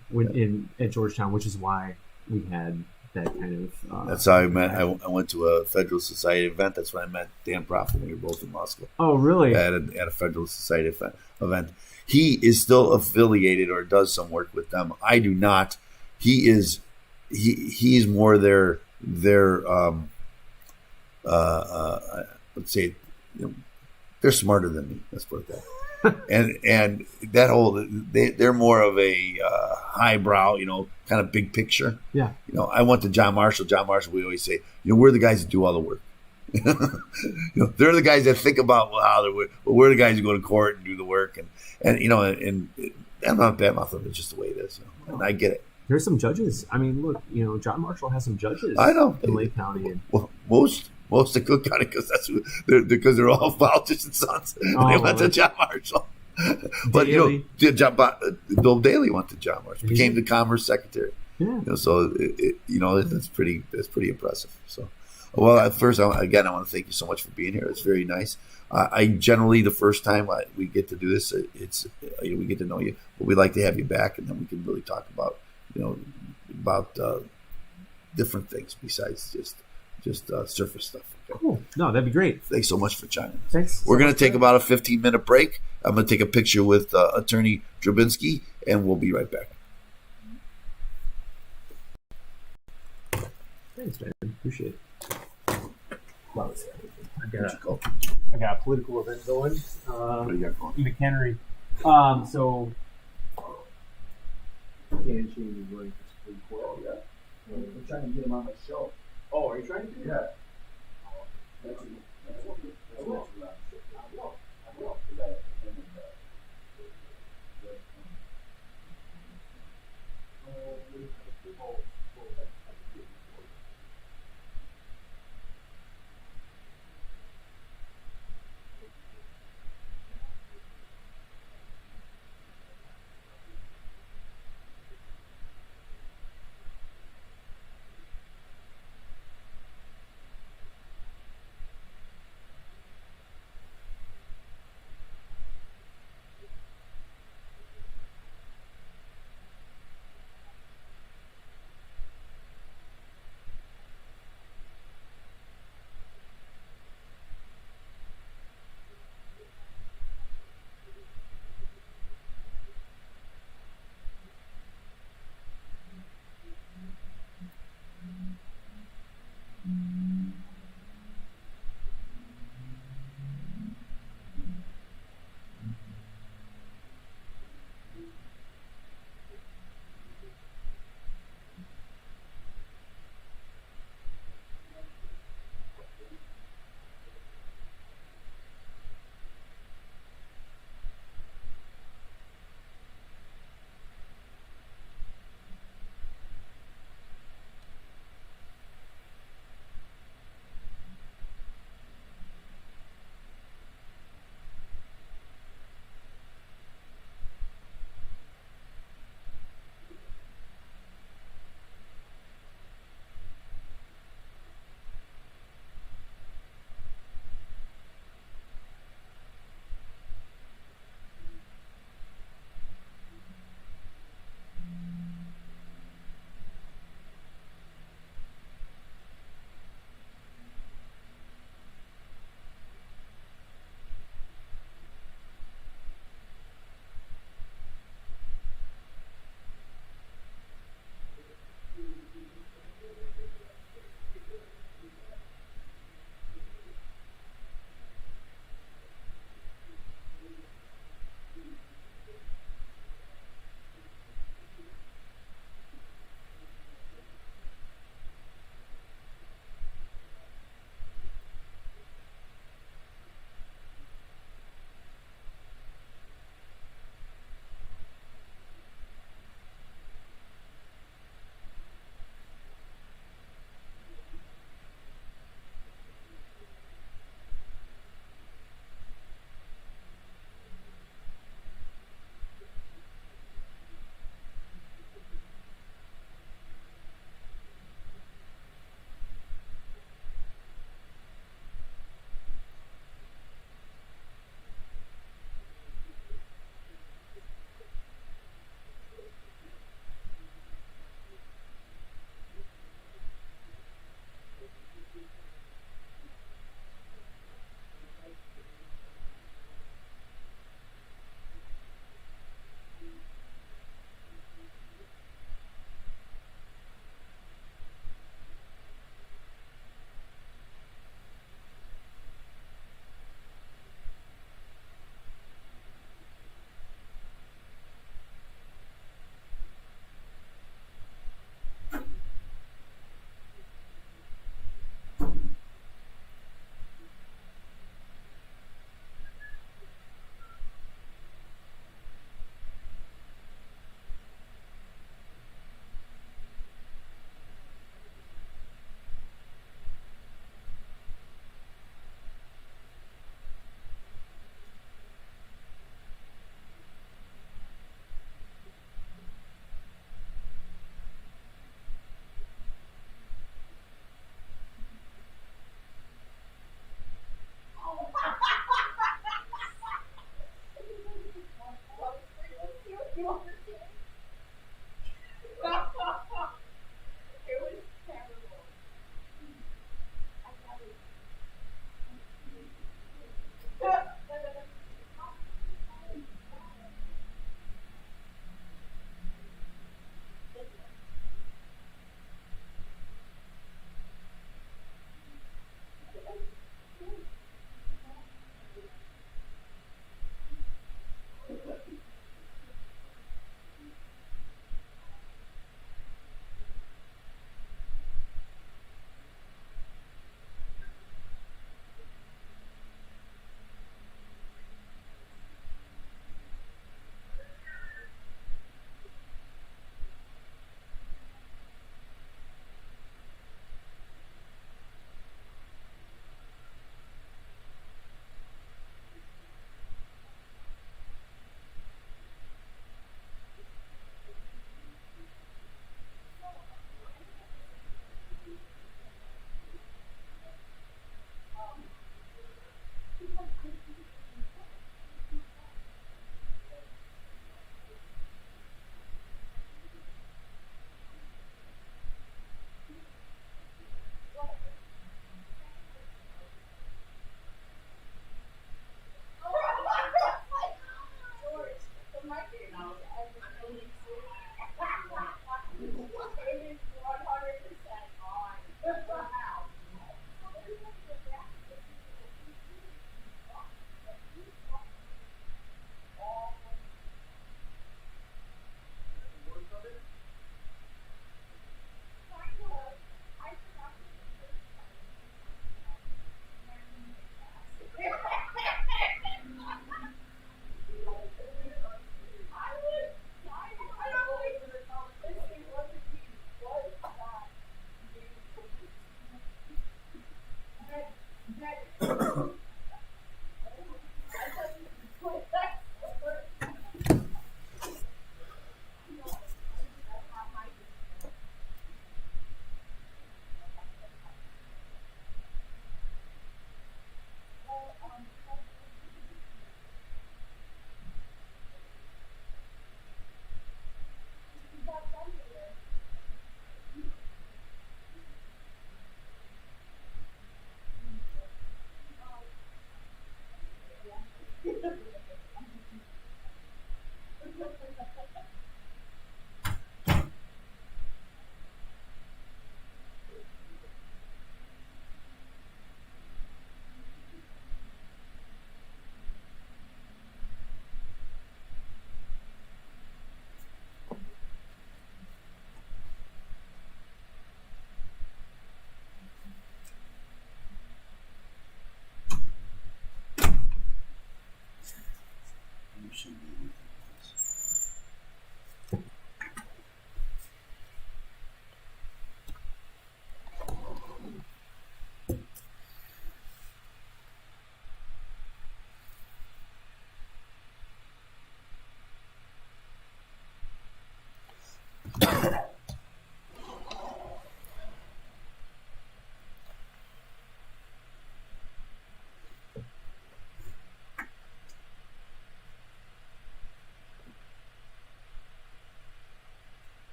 at Georgetown, which is why we had that kind of. That's how I met. I went to a Federalist Society event. That's when I met Dan Proft when we were both in law school. Oh, really? At a Federalist Society event. He is still affiliated or does some work with them. I do not. He is. He's more their let's say, they're smarter than me. Let's put it that. and that whole they're more of a highbrow, kind of big picture. Yeah. I went to John Marshall. John Marshall, we always say, we're the guys that do all the work. They're the guys that think about how they're. Well, we're the guys who go to court and do the work, and I'm not bad mouthing it. It's just the way it is, and I get it. There's some judges. I mean, look, John Marshall has some judges. I know in Lake County. And well, most of Cook County because they're all politicians' sons. They went to John Marshall. But Bill Daley went to John Marshall, became the Commerce Secretary. Yeah. So that's pretty impressive. So, well, first, I want to thank you so much for being here. It's very nice. I generally, the first time we get to do this, we get to know you, but we'd like to have you back, and then we can really talk about different things besides just surface stuff. Okay? Cool. No, that'd be great. Thanks so much for joining us. Thanks. We're going to take about a 15-minute break. I'm going to take a picture with Attorney Drobinski, and we'll be right back. Thanks, man. Appreciate it. Wow. I got a political event going. What do you got going? In McHenry. So Dan Cheney running for Supreme Court. Oh, yeah. I'm trying to get him on my show. Oh, are you trying to? Yeah. I will.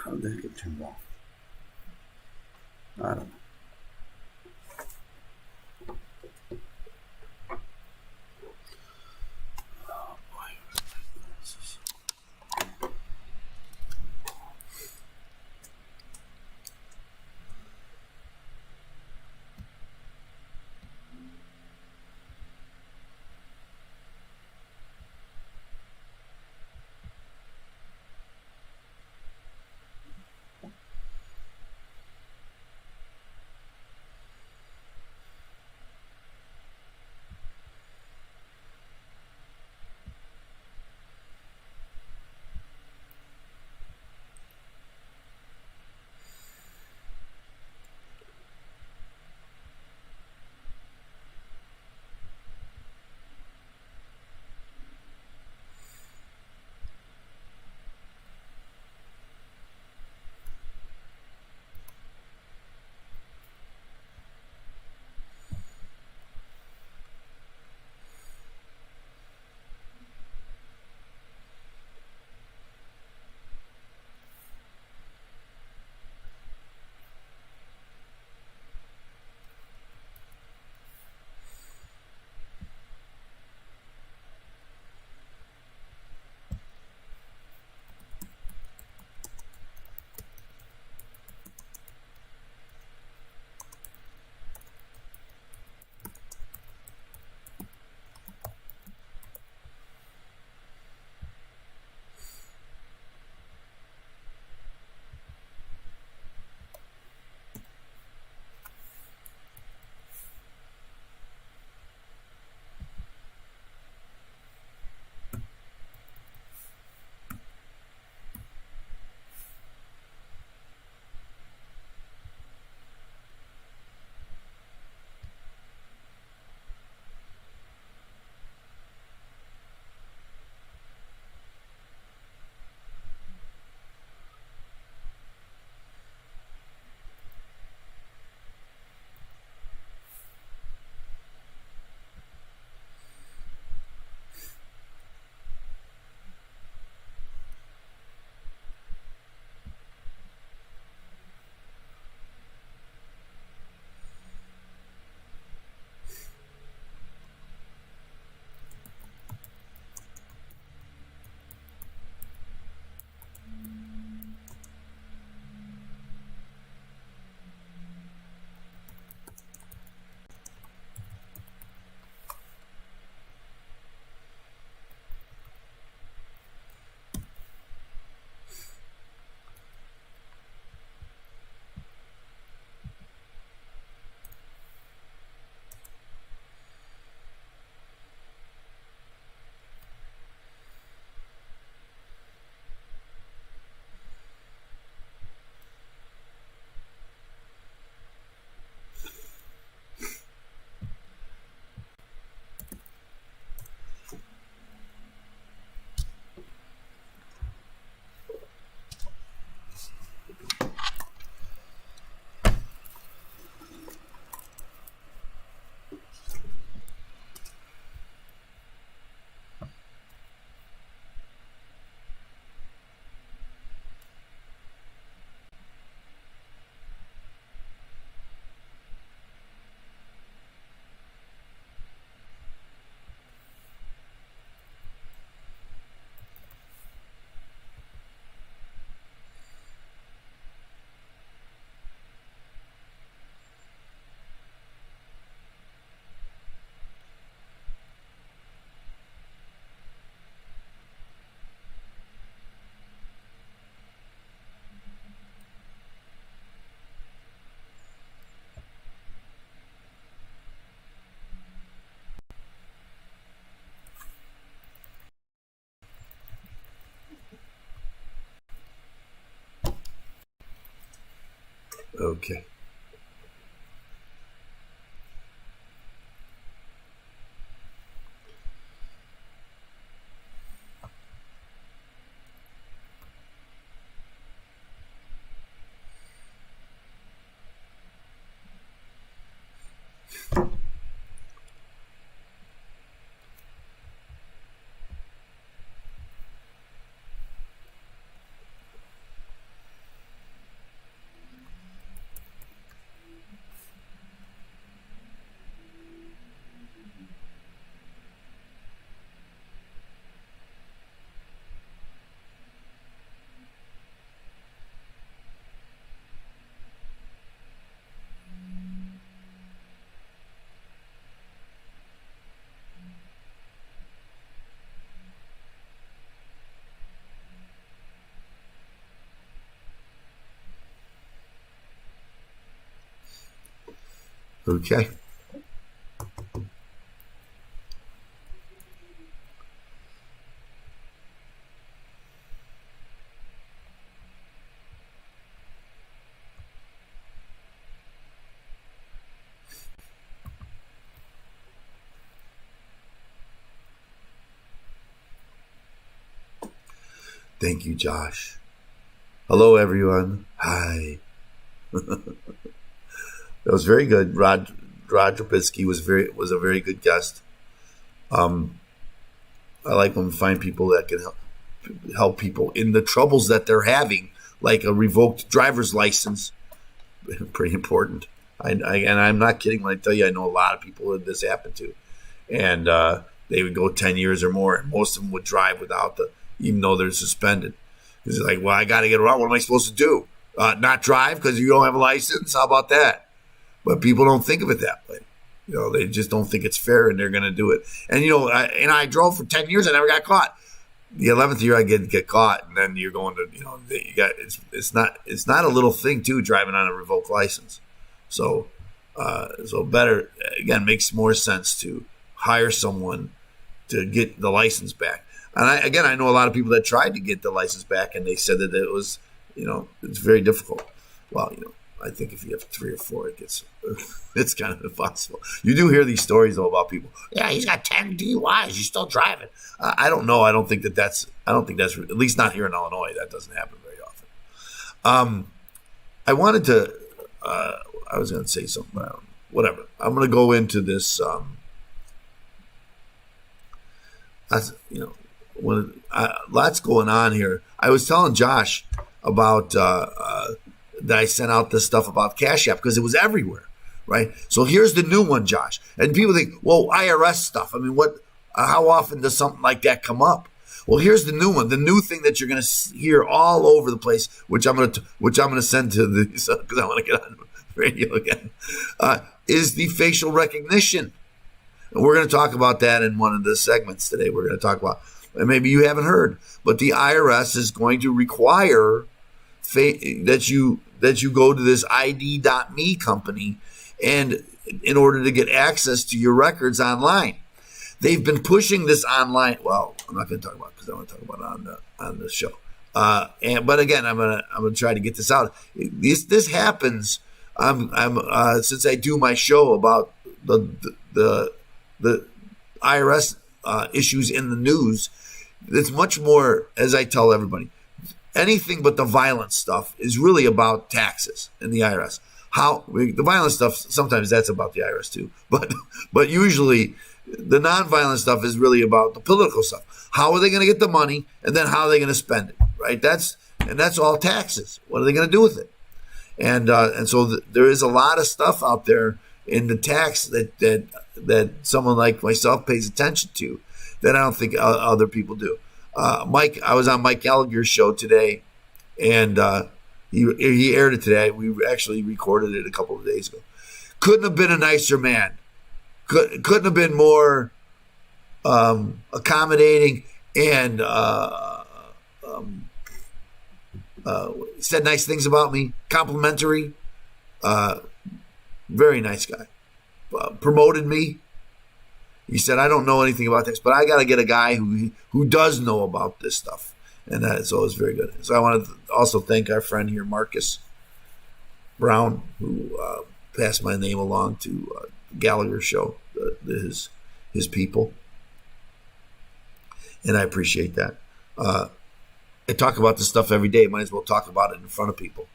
How did that get turned off? I don't know. Oh boy. Okay. Okay. Thank you, Josh. Hello, everyone. Hi. That was very good. Rod Drobinski was a very good guest. I like when we find people that can help people in the troubles that they're having, like a revoked driver's license. Pretty important. And I'm not kidding when I tell you I know a lot of people that this happened to, and they would go 10 years or more, and most of them would drive without even though they're suspended. It's like, well, I got to get around. What am I supposed to do? Not drive because you don't have a license? How about that? But people don't think of it that way. They just don't think it's fair, and they're going to do it. And I drove for 10 years. I never got caught. The 11th year, I get caught, and then you're going to it's not a little thing too, driving on a revoked license. So better again, makes more sense to hire someone to get the license back. And I know a lot of people that tried to get the license back, and they said that it was, it's very difficult. Well, I think if you have 3 or 4, it's kind of impossible. You do hear these stories though about people. Yeah, he's got 10 DUIs. He's still driving. I don't know. I don't think that's at least not here in Illinois. That doesn't happen very often. I wanted to. I was going to say something. Whatever. I'm going to go into this. Lots going on here. I was telling Josh about that I sent out this stuff about Cash App because it was everywhere, right? So here's the new one, Josh. And people think, well, IRS stuff. I mean, how often does something like that come up? Well, here's the new one. The new thing that you're going to hear all over the place, which I'm going to send to the because I want to get on radio again, is the facial recognition. And we're going to talk about that in one of the segments today. We're going to talk about, and maybe you haven't heard, but the IRS is going to require that you go to this ID.me company, and in order to get access to your records online. They've been pushing this online. Well, I'm not going to talk about it because I want to talk about it on the show. But again, I'm gonna try to get this out. This happens. Since I do my show about the IRS issues in the news, it's much more, as I tell everybody, anything but the violent stuff is really about taxes and the IRS. The violent stuff, sometimes that's about the IRS too, but usually the nonviolent stuff is really about the political stuff. How are they going to get the money, and then how are they going to spend it? Right? That's all taxes. What are they going to do with it? And so there is a lot of stuff out there in the tax that someone like myself pays attention to that I don't think other people do. Mike, I was on Mike Gallagher's show today, and he aired it today. We actually recorded it a couple of days ago. Couldn't have been a nicer man. Couldn't have been more accommodating, and said nice things about me, complimentary. Very nice guy. Promoted me. He said, I don't know anything about this, but I got to get a guy who does know about this stuff. And so it was very good. So I want to also thank our friend here, Marcus Brown, who passed my name along to Gallagher's show, his people. And I appreciate that. I talk about this stuff every day. Might as well talk about it in front of people.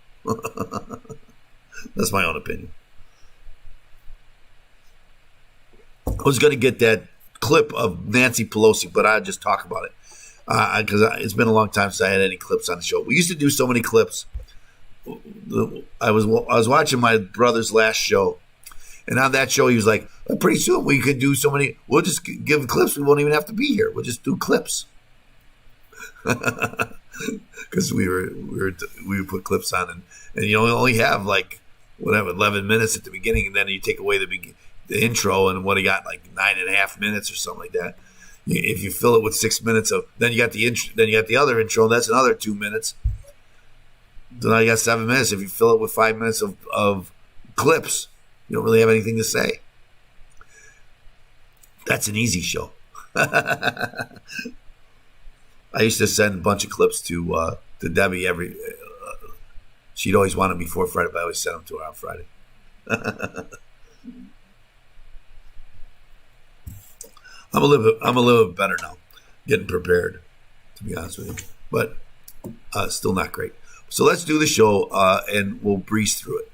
That's my own opinion. I was going to get that clip of Nancy Pelosi, but I'll just talk about it. Because it's been a long time since I had any clips on the show. We used to do so many clips. I was watching my brother's last show, and on that show he was like, pretty soon we could do so many. We'll just give clips. We won't even have to be here. We'll just do clips. Because we would put clips on, and you only have like 11 minutes at the beginning, and then you take away the intro, and what he got like 9.5 minutes or something like that. If you fill it with 6 minutes of, then you got the intro, then you got the other intro, and that's another 2 minutes. So now you got 7 minutes. If you fill it with 5 minutes of clips, you don't really have anything to say. That's an easy show. I used to send a bunch of clips to Debbie every. She'd always want them before Friday, but I always sent them to her on Friday. I'm a little bit better now, getting prepared, to be honest with you, but still not great. So let's do the show, and we'll breeze through it.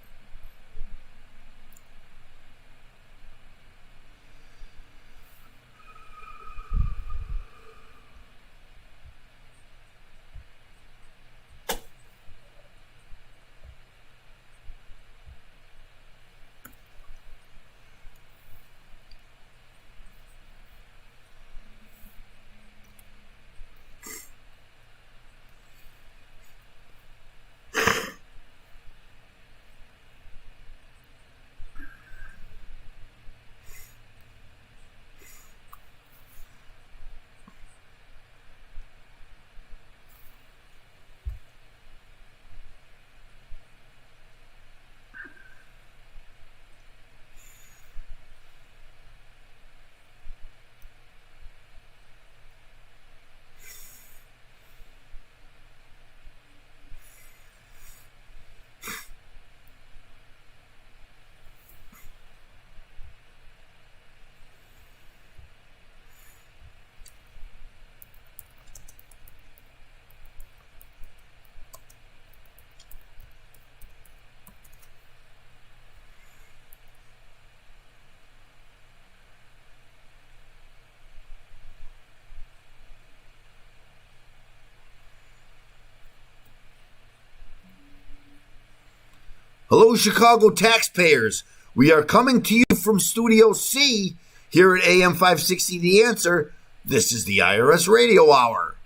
Hello, Chicago taxpayers. We are coming to you from Studio C here at AM 560 The Answer. This is the IRS Radio Hour.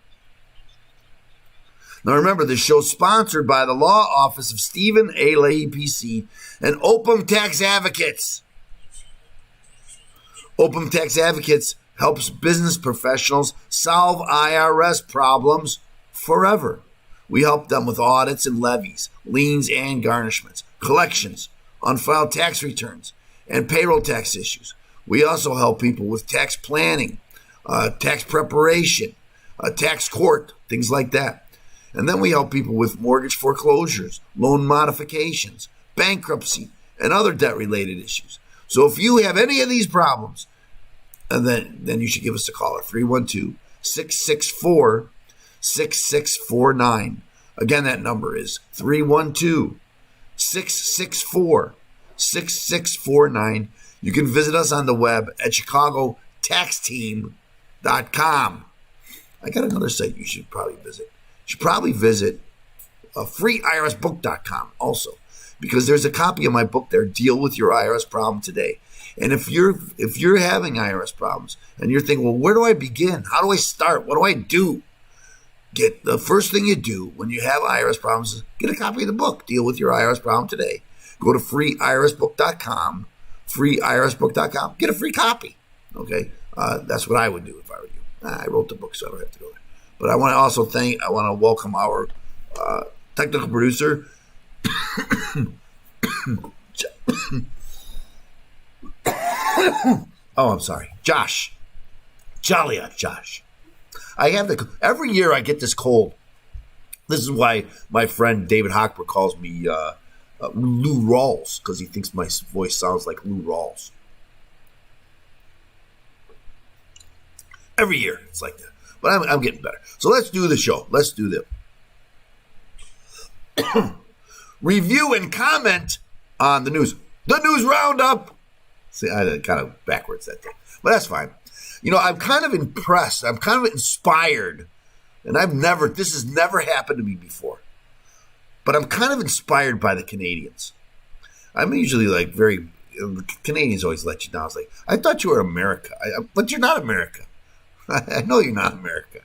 Now remember, this show is sponsored by the Law Office of Stephen A. Leahy, PC, and Opum Tax Advocates. Opum Tax Advocates helps business professionals solve IRS problems forever. We help them with audits and levies, liens and garnishments, collections, unfiled tax returns, and payroll tax issues. We also help people with tax planning, tax preparation, tax court, things like that. And then we help people with mortgage foreclosures, loan modifications, bankruptcy, and other debt-related issues. So if you have any of these problems, then you should give us a call at 312-664-6649. Again, that number is 312-664-6649. You can visit us on the web at chicagotaxteam.com. I got another site you should probably visit. You should probably visit freeirsbook.com also, because there's a copy of my book there, Deal with Your IRS Problem Today. And if you're having IRS problems and you're thinking, well, where do I begin? How do I start? What do I do? Get the first thing you do when you have IRS problems is get a copy of the book, Deal with Your IRS Problem Today. Go to freeirsbook.com, freeirsbook.com. Get a free copy. Okay, that's what I would do if I were you. I wrote the book, so I don't have to go there. But I want to welcome our technical producer. I'm sorry, Josh. Jolly Josh. Every year I get this cold. This is why my friend David Hochberg calls me Lou Rawls, because he thinks my voice sounds like Lou Rawls. Every year it's like that. But I'm getting better. So let's do the show. Let's do the review and comment on the news. The news roundup. See, I did kind of backwards that day. But that's fine. I'm kind of impressed. I'm kind of inspired. And this has never happened to me before. But I'm kind of inspired by the Canadians. I'm usually like Canadians always let you down. It's like, I thought you were America. But you're not America. I know you're not America.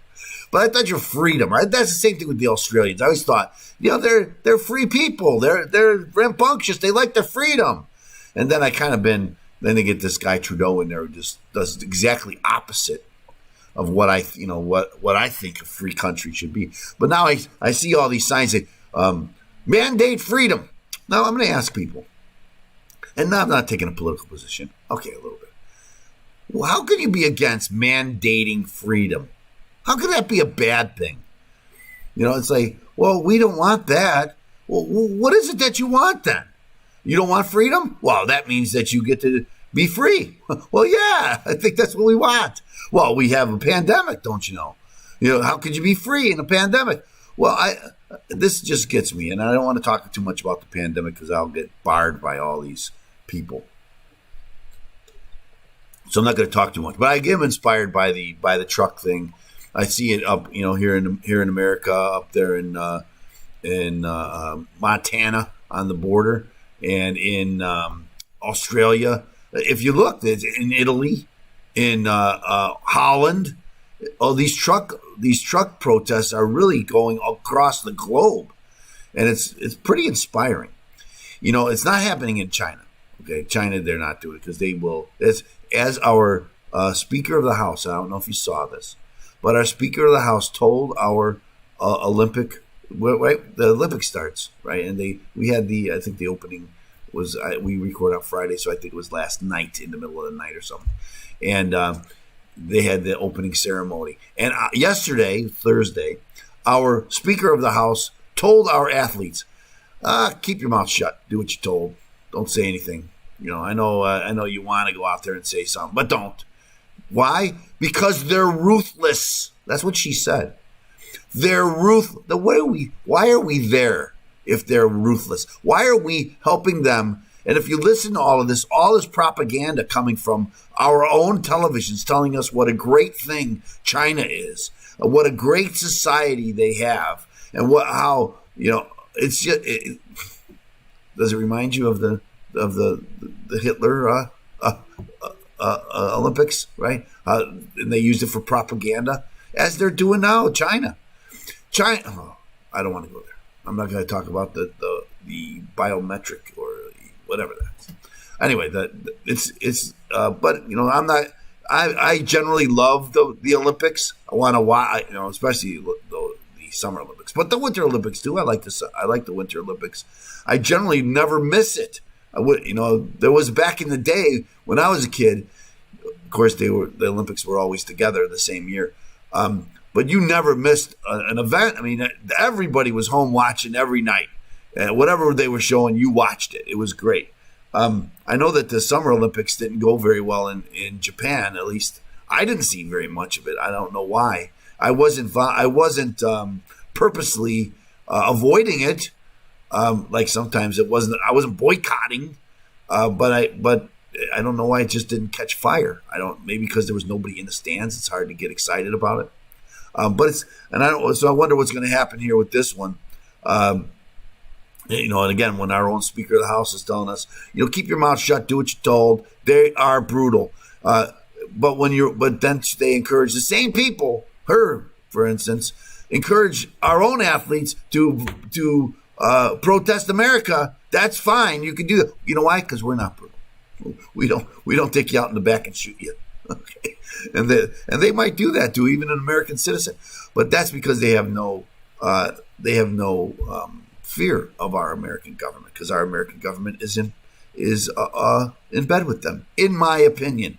But I thought you're freedom, right? That's the same thing with the Australians. I always thought, they're free people. They're rambunctious. They like their freedom. And then then they get this guy Trudeau in there who just does exactly opposite of what I think a free country should be. But now I see all these signs that mandate freedom. Now I'm going to ask people, and now I'm not taking a political position. Okay, a little bit. Well, how can you be against mandating freedom? How could that be a bad thing? It's like, well, we don't want that. Well, what is it that you want then? You don't want freedom? Well, that means that you get to be free. Well, yeah, I think that's what we want. Well, we have a pandemic, don't you know? How could you be free in a pandemic? Well, this just gets me, and I don't want to talk too much about the pandemic because I'll get barred by all these people. So I'm not going to talk too much, but I am inspired by the truck thing. I see it up, here in America, up there in Montana on the border, and in Australia. If you look, it's in Italy, in Holland. Oh, these truck protests are really going across the globe, and it's pretty inspiring. It's not happening in China. Okay, China, they're not doing it because they will. As our Speaker of the House, I don't know if you saw this, but our Speaker of the House told our Olympic, right? The Olympic starts, right? And we had I think the opening was, we record on Friday, so I think it was last night in the middle of the night or something. And they had the opening ceremony. And yesterday, Thursday, our Speaker of the House told our athletes, keep your mouth shut. Do what you're told. Don't say anything. I know you want to go out there and say something, but don't. Why? Because they're ruthless. That's what she said. They're ruthless. Why are we there if they're ruthless? Why are we helping them? And if you listen to all this propaganda coming from our own televisions telling us what a great thing China is, what a great society they have, and it's just. Does it remind you of the Hitler Olympics, right? And they used it for propaganda, as they're doing now. China. Oh, I don't want to go there. I'm not going to talk about the biometric or whatever that is. Anyway, but I'm not. I generally love the Olympics. I want to watch, especially the Summer Olympics, but the Winter Olympics too. I like the Winter Olympics. I generally never miss it. There was back in the day when I was a kid. Of course, the Olympics were always together the same year. But you never missed an event. I mean, everybody was home watching every night. Whatever they were showing, you watched it. It was great. I know that the Summer Olympics didn't go very well in Japan. At least I didn't see very much of it. I don't know why. I wasn't purposely avoiding it. Like sometimes it wasn't. I wasn't boycotting, but I don't know why it just didn't catch fire. Maybe because there was nobody in the stands. It's hard to get excited about it. So I wonder what's going to happen here with this one. And again, when our own Speaker of the House is telling us, keep your mouth shut, do what you're told. They are brutal. But then they encourage the same people, her, for instance, encourage our own athletes to protest America. That's fine. You can do that. You know why? Because we're not brutal. We don't take you out in the back and shoot you. Okay, and they might do that to even an American citizen, but that's because they have no fear of our American government, because our American government is in bed with them, in my opinion,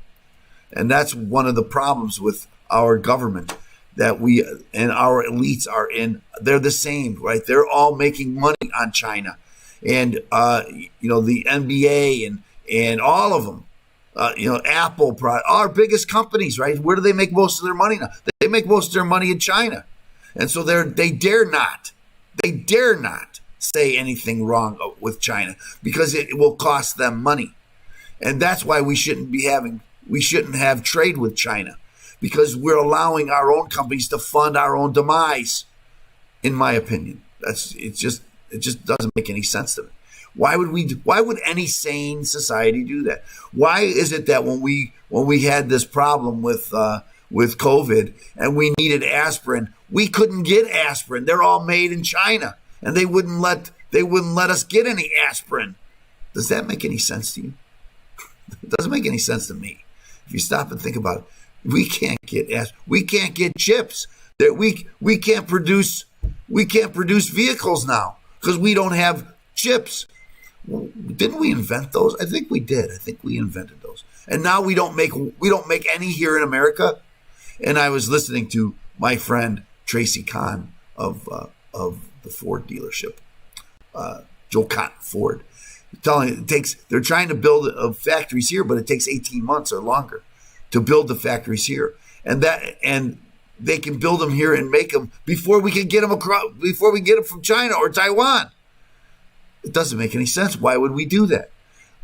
and that's one of the problems with our government, that we and our elites they're the same, right? They're all making money on China, and the NBA and all of them. Apple, our biggest companies, right? Where do they make most of their money now? They make most of their money in China. And so they dare not say anything wrong with China because it will cost them money. And that's why we shouldn't have trade with China, because we're allowing our own companies to fund our own demise, in my opinion. It just doesn't make any sense to me. Why would any sane society do that? Why is it that when we had this problem with COVID and we needed aspirin, we couldn't get aspirin? They're all made in China, and they wouldn't let us get any aspirin. Does that make any sense to you? It doesn't make any sense to me. If you stop and think about it, we can't get chips. We can't produce vehicles now because we don't have chips. Well, didn't we invent those? I think we did. I think we invented those. And now we don't make any here in America. And I was listening to my friend Tracy Kahn of the Ford dealership, Joe Cotton Ford, telling they're trying to build factories here, but it takes 18 months or longer to build the factories here, and they can build them here and make them before we can get them from China or Taiwan. It doesn't make any sense. Why would we do that?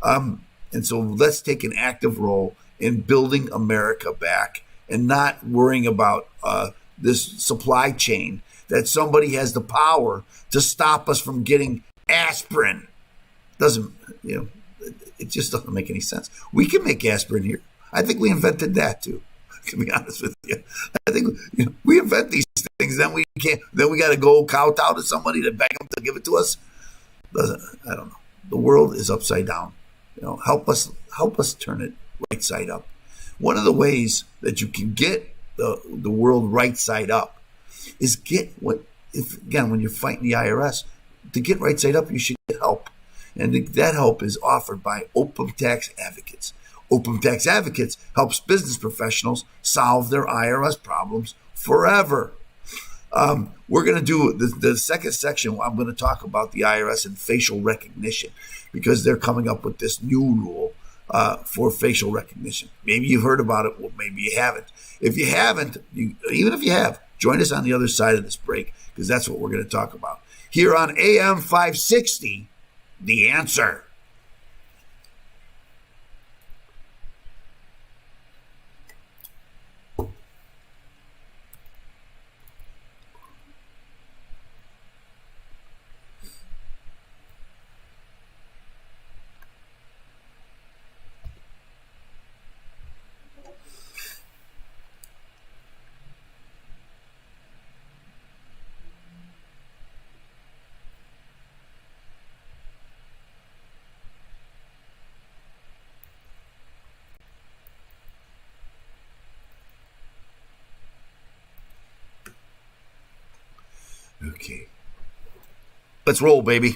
And so let's take an active role in building America back and not worrying about this supply chain that somebody has the power to stop us from getting aspirin. It just doesn't make any sense. We can make aspirin here. I think we invented that too, to be honest with you. I think we invent these things, then we got to go kowtow to somebody to beg them to give it to us. I don't know. The world is upside down. Help us turn it right side up. One of the ways that you can get the world right side up is when you're fighting the IRS, to get right side up, you should get help. And that help is offered by Open Tax Advocates. Open Tax Advocates helps business professionals solve their IRS problems forever. We're going to do the second section. I'm going to talk about the IRS and facial recognition, because they're coming up with this new rule for facial recognition. Maybe you've heard about it. Well, maybe you haven't. If you haven't, even if you have, join us on the other side of this break, because that's what we're going to talk about here on AM 560, The Answer. Okay. Let's roll, baby.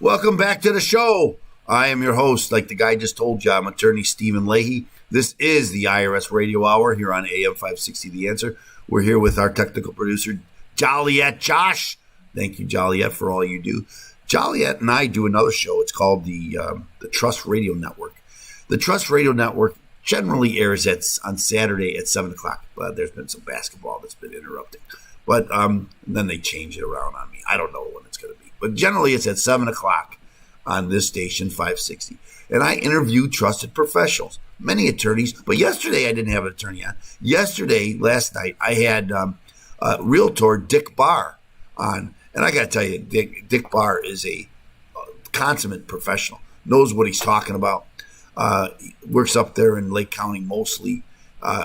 Welcome back to the show. I am your host. Like the guy just told you, I'm attorney Stephen Leahy. This is the IRS Radio Hour here on AM 560 The Answer. We're here with our technical producer, Joliet Josh. Thank you, Joliet, for all you do. Joliet and I do another show. It's called the Trust Radio Network. The Trust Radio Network generally airs on Saturday at 7 o'clock. But there's been some basketball that's been interrupting. But then they change it around on me. I don't know when it's going to be. But generally, it's at 7 o'clock on this station, 560. And I interview trusted professionals, many attorneys. But yesterday, I didn't have an attorney on. Last night, I had realtor Dick Barr on. And I got to tell you, Dick Barr is a consummate professional, knows what he's talking about, works up there in Lake County mostly,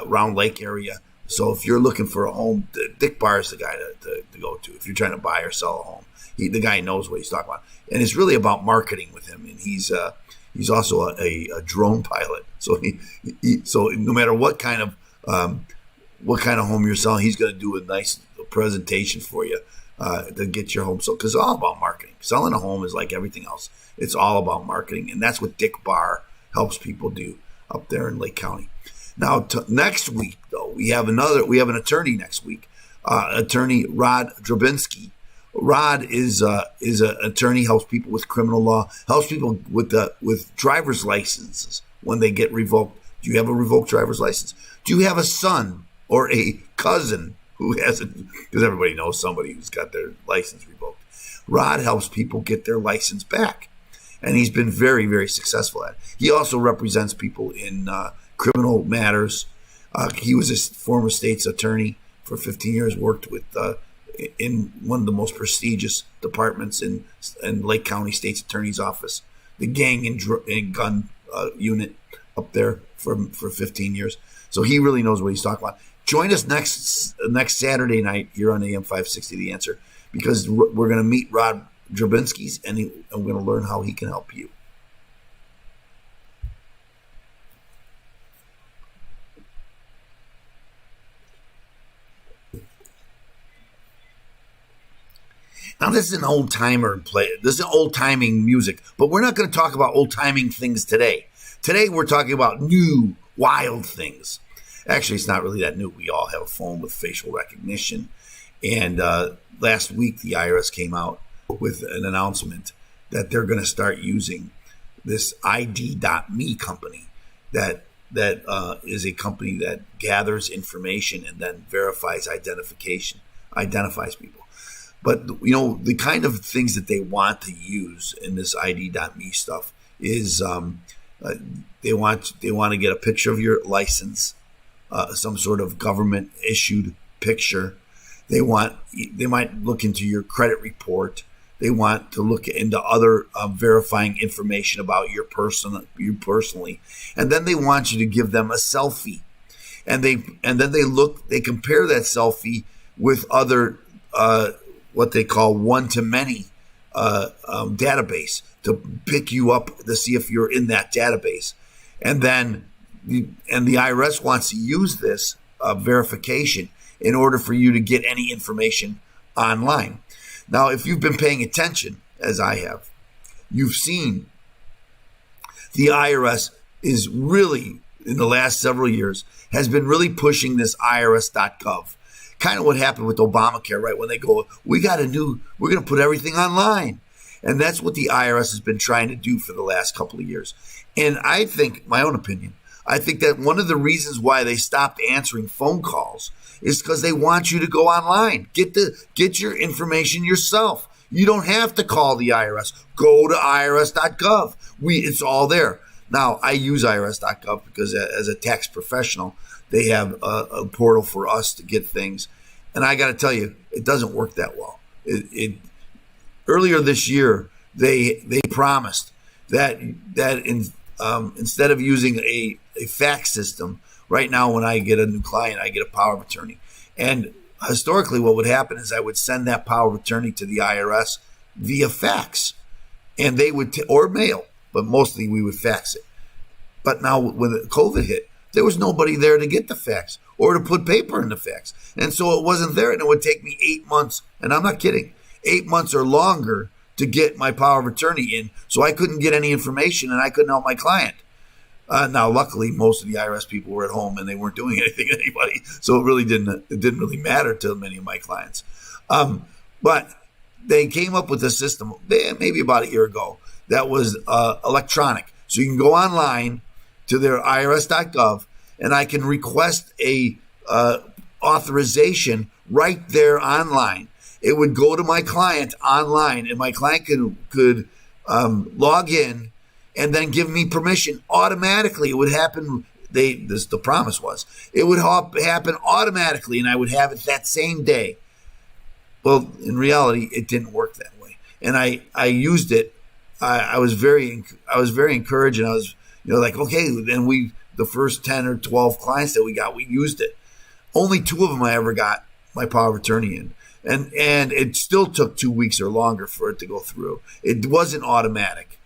Round Lake area. So if you're looking for a home, Dick Barr is the guy to go to if you're trying to buy or sell a home. The guy knows what he's talking about, and it's really about marketing with him. And he's also a drone pilot, so so no matter what kind of home you're selling, he's going to do a nice presentation for you to get your home sold. Because it's all about marketing. Selling a home is like everything else; it's all about marketing, and that's what Dick Barr helps people do up there in Lake County. Now, next week, though, we have an attorney next week, Attorney Rod Drobinski. Rod is an attorney, helps people with criminal law, helps people with driver's licenses when they get revoked. Do you have a revoked driver's license? Do you have a son or a cousin who has it? Because everybody knows somebody who's got their license revoked. Rod helps people get their license back, and he's been very, very successful at it. He also represents people in criminal matters. He was a former state's attorney for 15 years, worked with in one of the most prestigious departments in Lake County State's Attorney's Office, the Gang and Gun unit up there for 15 years. So he really knows what he's talking about. Join us next Saturday night here on AM 560 The Answer, because we're going to meet Rod Drobinski, and we're going to learn how he can help you. Now, this is an old-timer play. This is old-timing music, but we're not going to talk about old-timing things today. Today, we're talking about new, wild things. Actually, it's not really that new. We all have a phone with facial recognition. And last week, the IRS came out with an announcement that they're going to start using this ID.me company that is a company that gathers information and then verifies identifies people. But, you know, the kind of things that they want to use in this ID.me stuff is they want to get a picture of your license, some sort of government issued picture. They might look into your credit report. They want to look into other verifying information about you personally, and then they want you to give them a selfie, and then they compare that selfie with other what they call one-to-many database to pick you up to see if you're in that database, and the IRS wants to use this verification in order for you to get any information online. Now, if you've been paying attention, as I have, you've seen the IRS is really, in the last several years, has been really pushing this irs.gov. Kind of what happened with Obamacare, right? When they go, we're going to put everything online. And that's what the IRS has been trying to do for the last couple of years. And I think, my own opinion, I think that one of the reasons why they stopped answering phone calls is because they want you to go online. Get your information yourself. You don't have to call the IRS. Go to irs.gov. It's all there. Now, I use irs.gov because as a tax professional, they have a portal for us to get things. And I got to tell you, it doesn't work that well. Earlier this year, they promised that instead of using a fax system, right now when I get a new client, I get a power of attorney. And historically, what would happen is I would send that power of attorney to the IRS via fax, and they would or mail, but mostly we would fax it. But now when COVID hit, there was nobody there to get the fax or to put paper in the fax. And so it wasn't there, and it would take me 8 months, and I'm not kidding, 8 months or longer to get my power of attorney in. So I couldn't get any information, and I couldn't help my client. Now, luckily, most of the IRS people were at home, and they weren't doing anything to anybody, so it didn't really matter to many of my clients. But they came up with a system maybe about a year ago that was electronic. So you can go online to their irs.gov, and I can request a authorization right there online. It would go to my client online, and my client could log in and then give me permission automatically. It would happen. The promise was it would happen automatically, and I would have it that same day. Well, in reality, it didn't work that way, and I used it. I was very encouraged, and I was like, okay. Then the first 10 or 12 clients that we got, we used it. Only 2 of them I ever got my power of attorney in. and it still took 2 weeks or longer for it to go through. It wasn't automatic,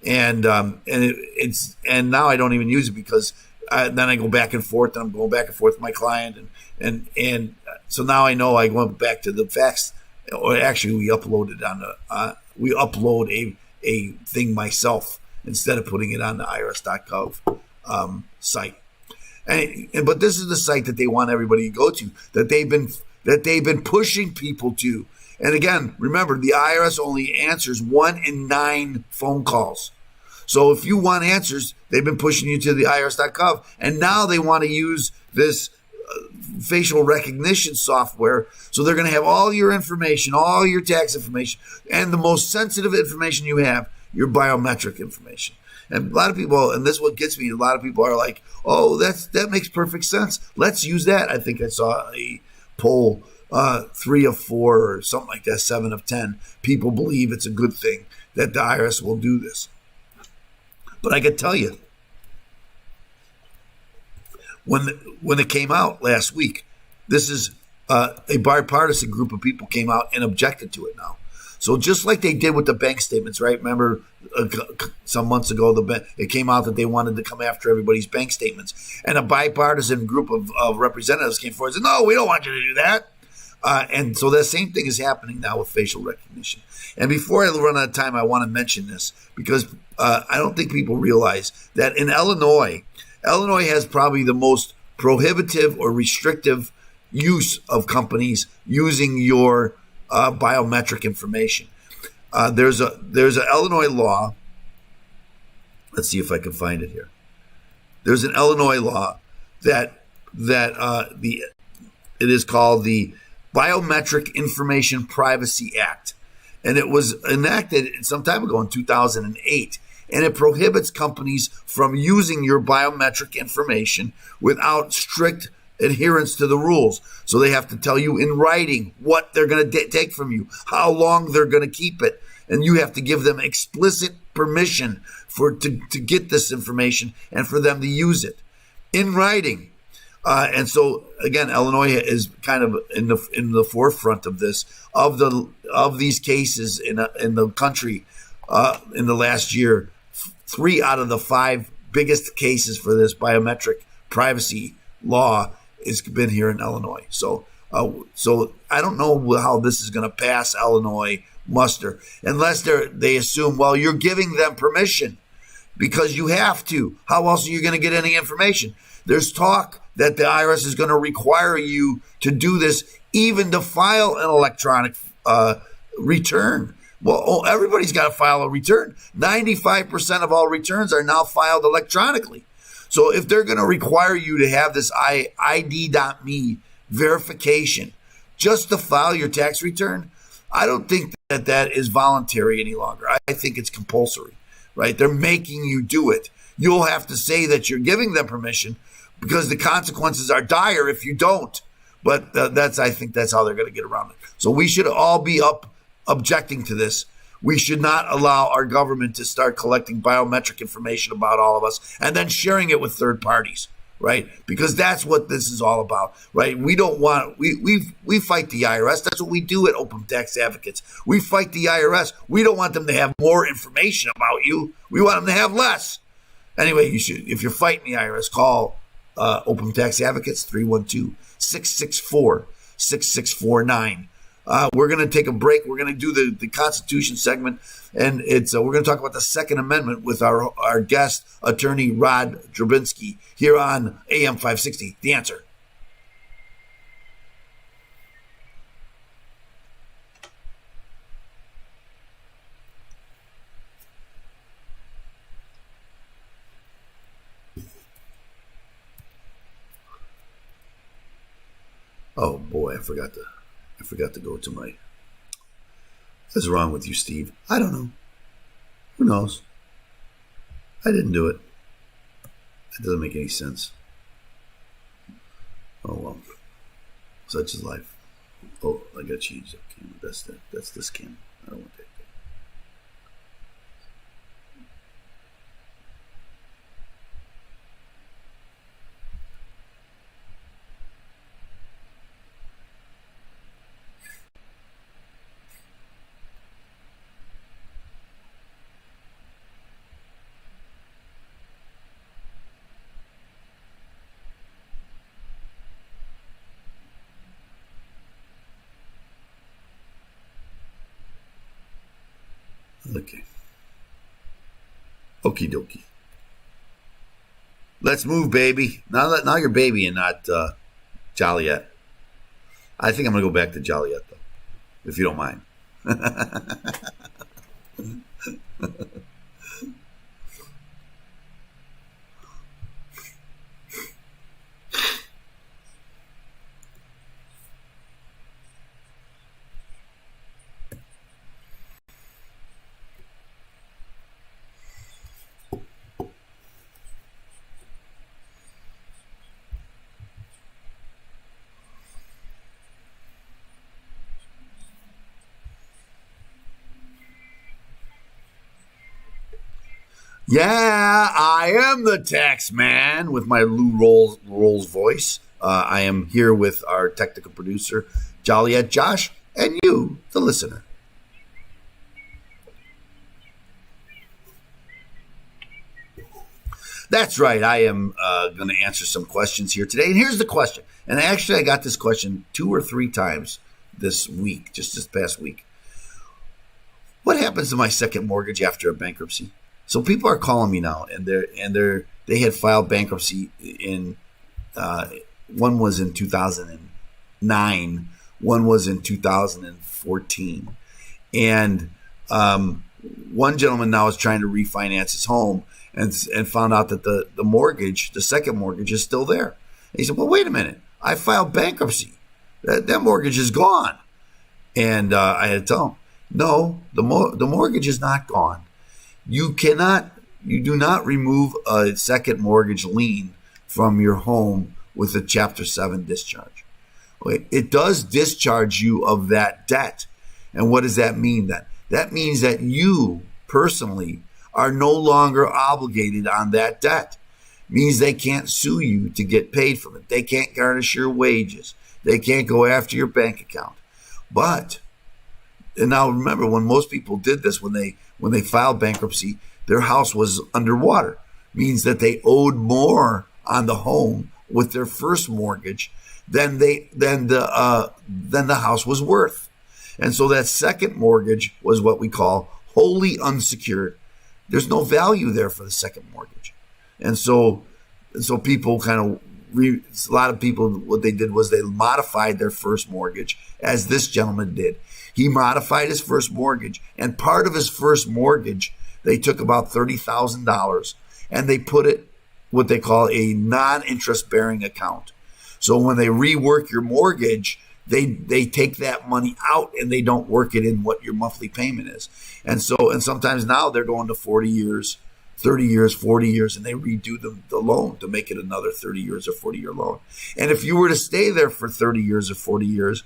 and now I don't even use it because then I go back and forth. And I'm going back and forth with my client, and so now I know I went back to the fax. Or actually, we uploaded we upload a thing myself instead of putting it on the irs.gov site. But this is the site that they want everybody to go to, that they've been pushing people to. And again, remember, the IRS only answers 1 in 9 phone calls. So if you want answers, they've been pushing you to the irs.gov, and now they want to use this facial recognition software. So they're going to have all your information, all your tax information, and the most sensitive information you have, your biometric information. And a lot of people, and this is what gets me, a lot of people are like, oh, that makes perfect sense. Let's use that. I think I saw a poll, 3 of 4 or something like that, 7 of 10 people believe it's a good thing that the IRS will do this. But I can tell you, when it came out last week, this is a bipartisan group of people came out and objected to it now. So just like they did with the bank statements, right? Remember some months ago, it came out that they wanted to come after everybody's bank statements. And a bipartisan group of representatives came forward and said, no, we don't want you to do that. And so the same thing is happening now with facial recognition. And before I run out of time, I want to mention this because I don't think people realize that in Illinois has probably the most prohibitive or restrictive use of companies using your biometric information. There's an Illinois law. Let's see if I can find it here. There's an Illinois law that it is called the Biometric Information Privacy Act, and it was enacted some time ago in 2008. And it prohibits companies from using your biometric information without strict adherence to the rules. So they have to tell you in writing what they're going to take from you, how long they're going to keep it. And you have to give them explicit permission to get this information and for them to use it in writing. And so again, Illinois is kind of in the forefront of this, of these cases in the country in the last year. 3 out of the 5 biggest cases for this biometric privacy law has been here in Illinois. So I don't know how this is going to pass Illinois muster unless they assume, well, you're giving them permission because you have to. How else are you going to get any information? There's talk that the IRS is going to require you to do this, even to file an electronic return. Well, everybody's got to file a return. 95% of all returns are now filed electronically. So if they're going to require you to have this ID.me verification just to file your tax return, I don't think that is voluntary any longer. I think it's compulsory, right? They're making you do it. You'll have to say that you're giving them permission because the consequences are dire if you don't. But I think that's how they're going to get around it. So we should all be objecting to this. We should not allow our government to start collecting biometric information about all of us and then sharing it with third parties, right? Because that's what this is all about, right? We don't want, we fight the IRS. That's what we do at Open Tax Advocates. We fight the IRS. We don't want them to have more information about you. We want them to have less. Anyway, you should, if you're fighting the IRS, call Open Tax Advocates, 312-664-6649. We're going to take a break. We're going to do the Constitution segment, and we're going to talk about the Second Amendment with our guest, Attorney Rod Drobinski, here on AM 560, The Answer. Oh boy, I forgot to go to my. What's wrong with you, Steve? I don't know. Who knows? I didn't do it. It doesn't make any sense. Oh well. Such is life. Oh, I gotta change that camera. That's this camera. I don't want that. Okay. Okie dokie. Let's move, baby. Now you're baby and not Joliet. I think I'm going to go back to Joliet, though, if you don't mind. Yeah, I am the tax man with my Lou Rolls voice. I am here with our technical producer, Joliet Josh, and you, the listener. That's right. I am going to answer some questions here today. And here's the question. And actually, I got this question 2 or 3 times this week, just this past week. What happens to my second mortgage after a bankruptcy? So people are calling me now, and they had filed bankruptcy in one was in 2009, one was in 2014, and one gentleman now is trying to refinance his home and found out that the mortgage, the second mortgage, is still there. And he said, "Well, wait a minute, I filed bankruptcy. That mortgage is gone." And I had to tell him, "No, the mortgage is not gone. You do not remove a second mortgage lien from your home with a Chapter 7 discharge. Okay. It does discharge you of that debt. And what does that mean then? That means that you personally are no longer obligated on that debt. It means they can't sue you to get paid from it. They can't garnish your wages. They can't go after your bank account. And now remember, when most people did this, when they filed bankruptcy, their house was underwater. Means that they owed more on the home with their first mortgage than the house was worth. And so that second mortgage was what we call wholly unsecured. There's no value there for the second mortgage. And so people a lot of people, what they did was they modified their first mortgage, as this gentleman did. He modified his first mortgage, and part of his first mortgage, they took about $30,000 and they put it what they call a non-interest bearing account. So when they rework your mortgage, they take that money out and they don't work it in what your monthly payment is. And sometimes now they're going to 40 years, 30 years, 40 years, and they redo the loan to make it another 30 years or 40-year loan. And if you were to stay there for 30 years or 40 years,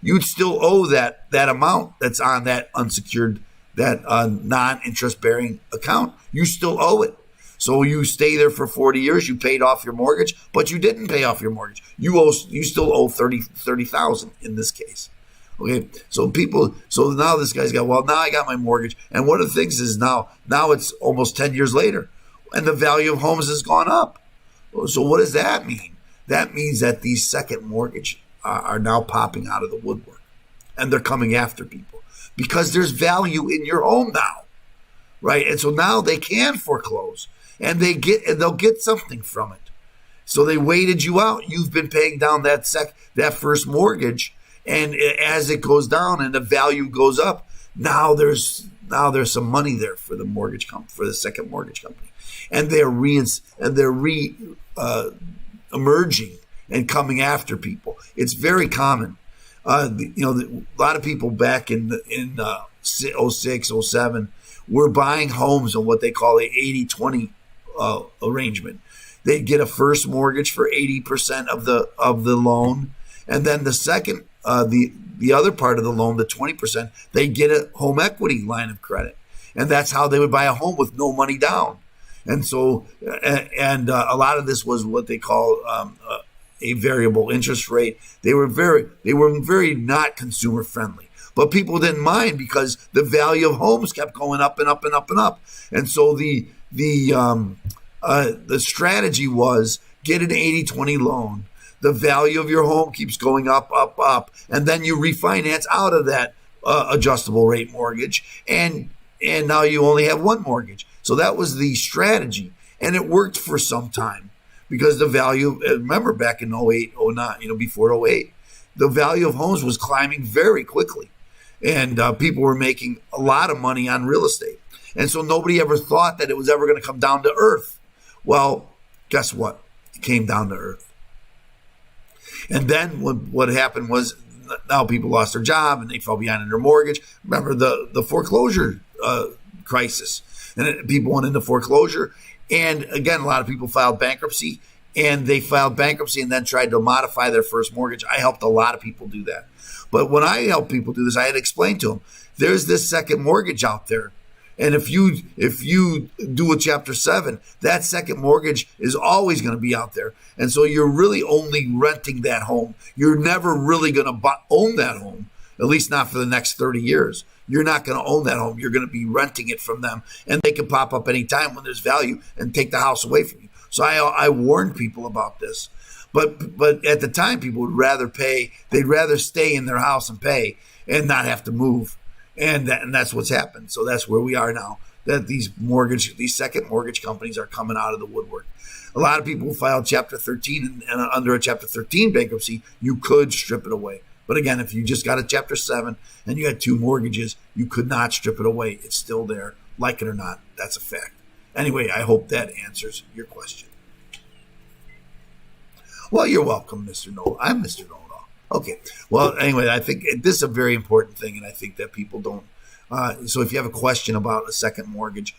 you'd still owe that amount that's on that unsecured, that non-interest bearing account. You still owe it. So you stay there for 40 years, you paid off your mortgage, but you didn't pay off your mortgage. You still owe $30,000 in this case. Okay, so now this guy's got, well, now I got my mortgage. And one of the things is now it's almost 10 years later and the value of homes has gone up. So what does that mean? That means that these second mortgage are now popping out of the woodwork and they're coming after people because there's value in your home now, right? And so now they can foreclose and they'll get something from it. So they waited you out. You've been paying down that first mortgage, and as it goes down and the value goes up, now there's some money there for the mortgage for the second mortgage company, and they're emerging and coming after people. It's very common. A lot of people back in 06, 07 were buying homes on what they call a 80-20 arrangement. They'd get a first mortgage for 80% of the loan, and then the second, the other part of the loan, the 20%, they get a home equity line of credit, and that's how they would buy a home with no money down. And so, a lot of this was what they call a variable interest rate. They were very not consumer friendly, but people didn't mind because the value of homes kept going up and up and up and up. And so the strategy was get an 80-20 loan. The value of your home keeps going up, up, up, and then you refinance out of that adjustable rate mortgage, and and now you only have one mortgage. So that was the strategy, and it worked for some time because the value, remember back in 08, 09, before 08, the value of homes was climbing very quickly, and people were making a lot of money on real estate. And so nobody ever thought that it was ever going to come down to earth. Well, guess what? It came down to earth. And then what happened was now people lost their job and they fell behind in their mortgage. Remember the foreclosure crisis, and people went into foreclosure. And again, a lot of people filed bankruptcy, and they filed bankruptcy and then tried to modify their first mortgage. I helped a lot of people do that. But when I help people do this, I had to explain to them, there's this second mortgage out there. And if you do a Chapter 7, that second mortgage is always going to be out there. And so you're really only renting that home. You're never really going to own that home, at least not for the next 30 years. You're not going to own that home. You're going to be renting it from them. And they can pop up anytime when there's value and take the house away from you. So I warned people about this. But at the time, people would rather pay. They'd rather stay in their house and pay and not have to move. And that's what's happened. So that's where we are now, that these second mortgage companies are coming out of the woodwork. A lot of people filed Chapter 13, and under a Chapter 13 bankruptcy, you could strip it away. But again, if you just got a Chapter 7 and you had 2 mortgages, you could not strip it away. It's still there, like it or not. That's a fact. Anyway, I hope that answers your question. Well, you're welcome, Mr. Noel. I'm Mr. Noel. Okay. Well, anyway, I think this is a very important thing, and I think that people don't. So if you have a question about a second mortgage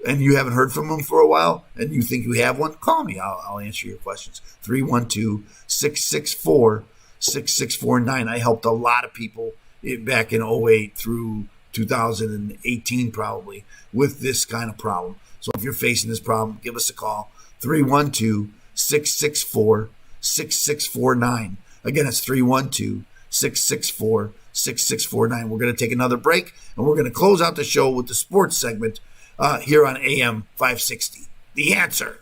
and you haven't heard from them for a while and you think you have one, call me. I'll answer your questions. 312-664-6649. I helped a lot of people back in 08 through 2018 probably with this kind of problem. So if you're facing this problem, give us a call. 312-664-6649. Again, it's 312-664-6649. We're going to take another break, and we're going to close out the show with the sports segment here on AM 560. The Answer.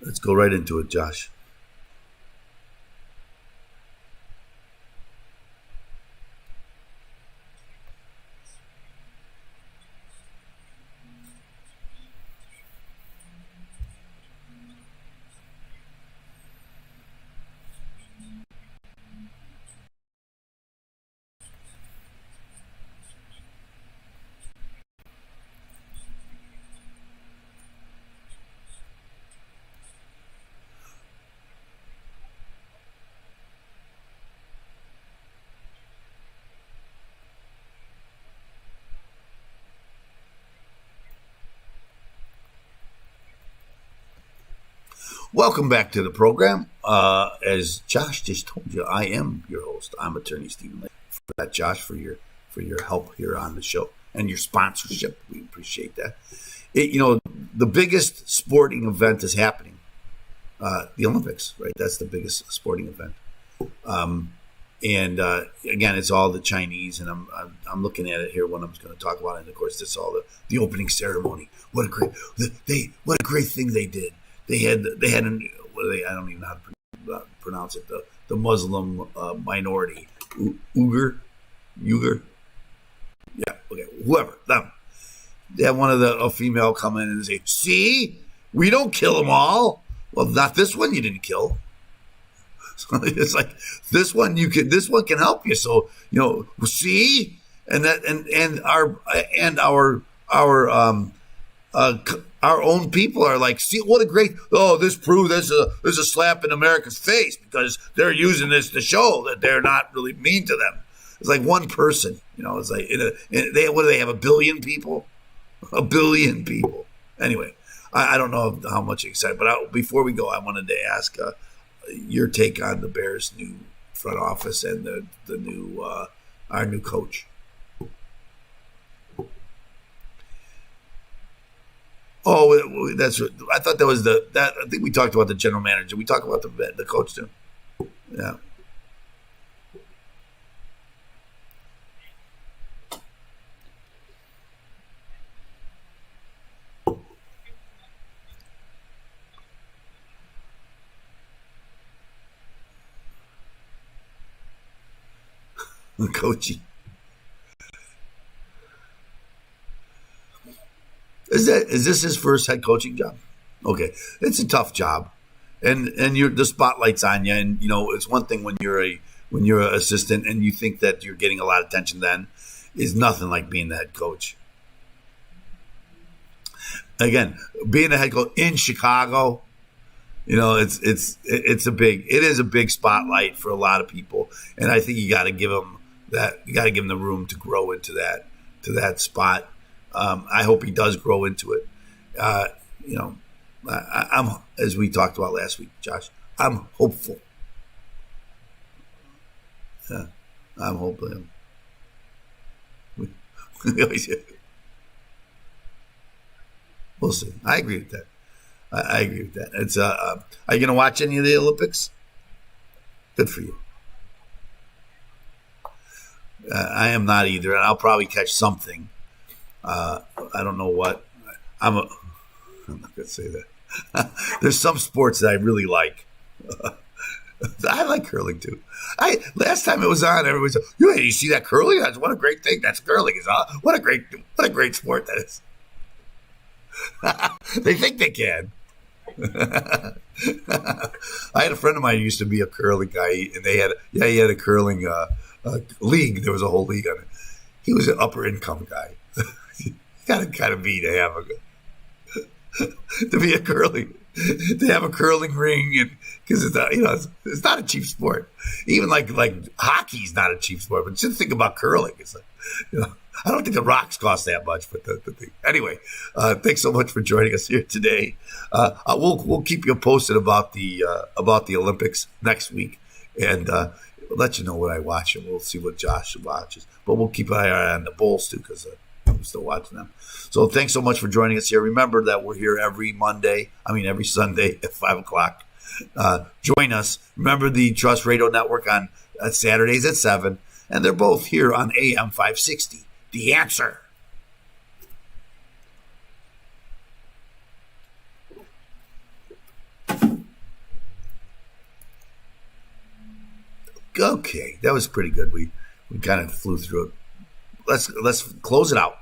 Let's go right into it, Josh. Welcome back to the program. As Josh just told you, I am your host. I'm Attorney Stephen Lade. For that, Josh, for your help here on the show and your sponsorship, we appreciate that. The biggest sporting event is happening, the Olympics, right? That's the biggest sporting event. And again, it's all the Chinese, and I'm looking at it here when I'm going to talk about it. And of course, it's all the opening ceremony. What a great thing they did. They had I don't even know how to pronounce it. The Muslim minority, Uyghur, yeah, okay, whoever them. They had one of a female come in and say, "See, we don't kill them all." Well, not this one. You didn't kill. So it's like this one this one can help you. So see, and our own people are like, see what a great, this proves there's a slap in America's face because they're using this to show that they're not really mean to them. It's like one person, it's like what do they have, 1 billion people? 1 billion people. Anyway, I don't know how much excited, but before we go, I wanted to ask your take on the Bears' new front office and the new our new coach. Oh, Oh, that's. I thought that was I think we talked about the general manager. We talked about the coach too. Yeah. Coaching. Is this his first head coaching job? Okay, it's a tough job, and the spotlight's on you, and it's one thing when you're an assistant and you think that you're getting a lot of attention. Then is nothing like being the head coach. Again, being a head coach in Chicago, it is a big spotlight for a lot of people, and I think you got to give them that. You got to give him the room to grow into that spot. I hope he does grow into it. I'm, as we talked about last week, Josh, I'm hopeful. Yeah, I'm hopeful. We'll see. I agree with that. I agree with that. It's are you going to watch any of the Olympics? Good for you. I am not either, and I'll probably catch something. I don't know what. I'm not going to say that. There's some sports that I really like. I like curling too. Last time it was on, everybody said, "Hey, you see that curling? What a great thing! That's curling is what a great sport that is." They think they can. I had a friend of mine who used to be a curling guy, and he had a curling league. There was a whole league on it. He was an upper income guy. You gotta kind of be to have to have a curling ring, and because it's not a cheap sport. Even like hockey's not a cheap sport, but just think about curling. It's like, I don't think the rocks cost that much, but the thing. Anyway, thanks so much for joining us here today. We'll keep you posted about the Olympics next week, and we'll let you know what I watch, and we'll see what Josh watches. But we'll keep an eye on the Bulls too, because I'm still watching them. So thanks so much for joining us here. Remember that we're here every Sunday at 5:00. Join us. Remember the Trust Radio Network on Saturdays at 7, and they're both here on AM 560. The Answer. Okay, that was pretty good. We kind of flew through it. Let's close it out.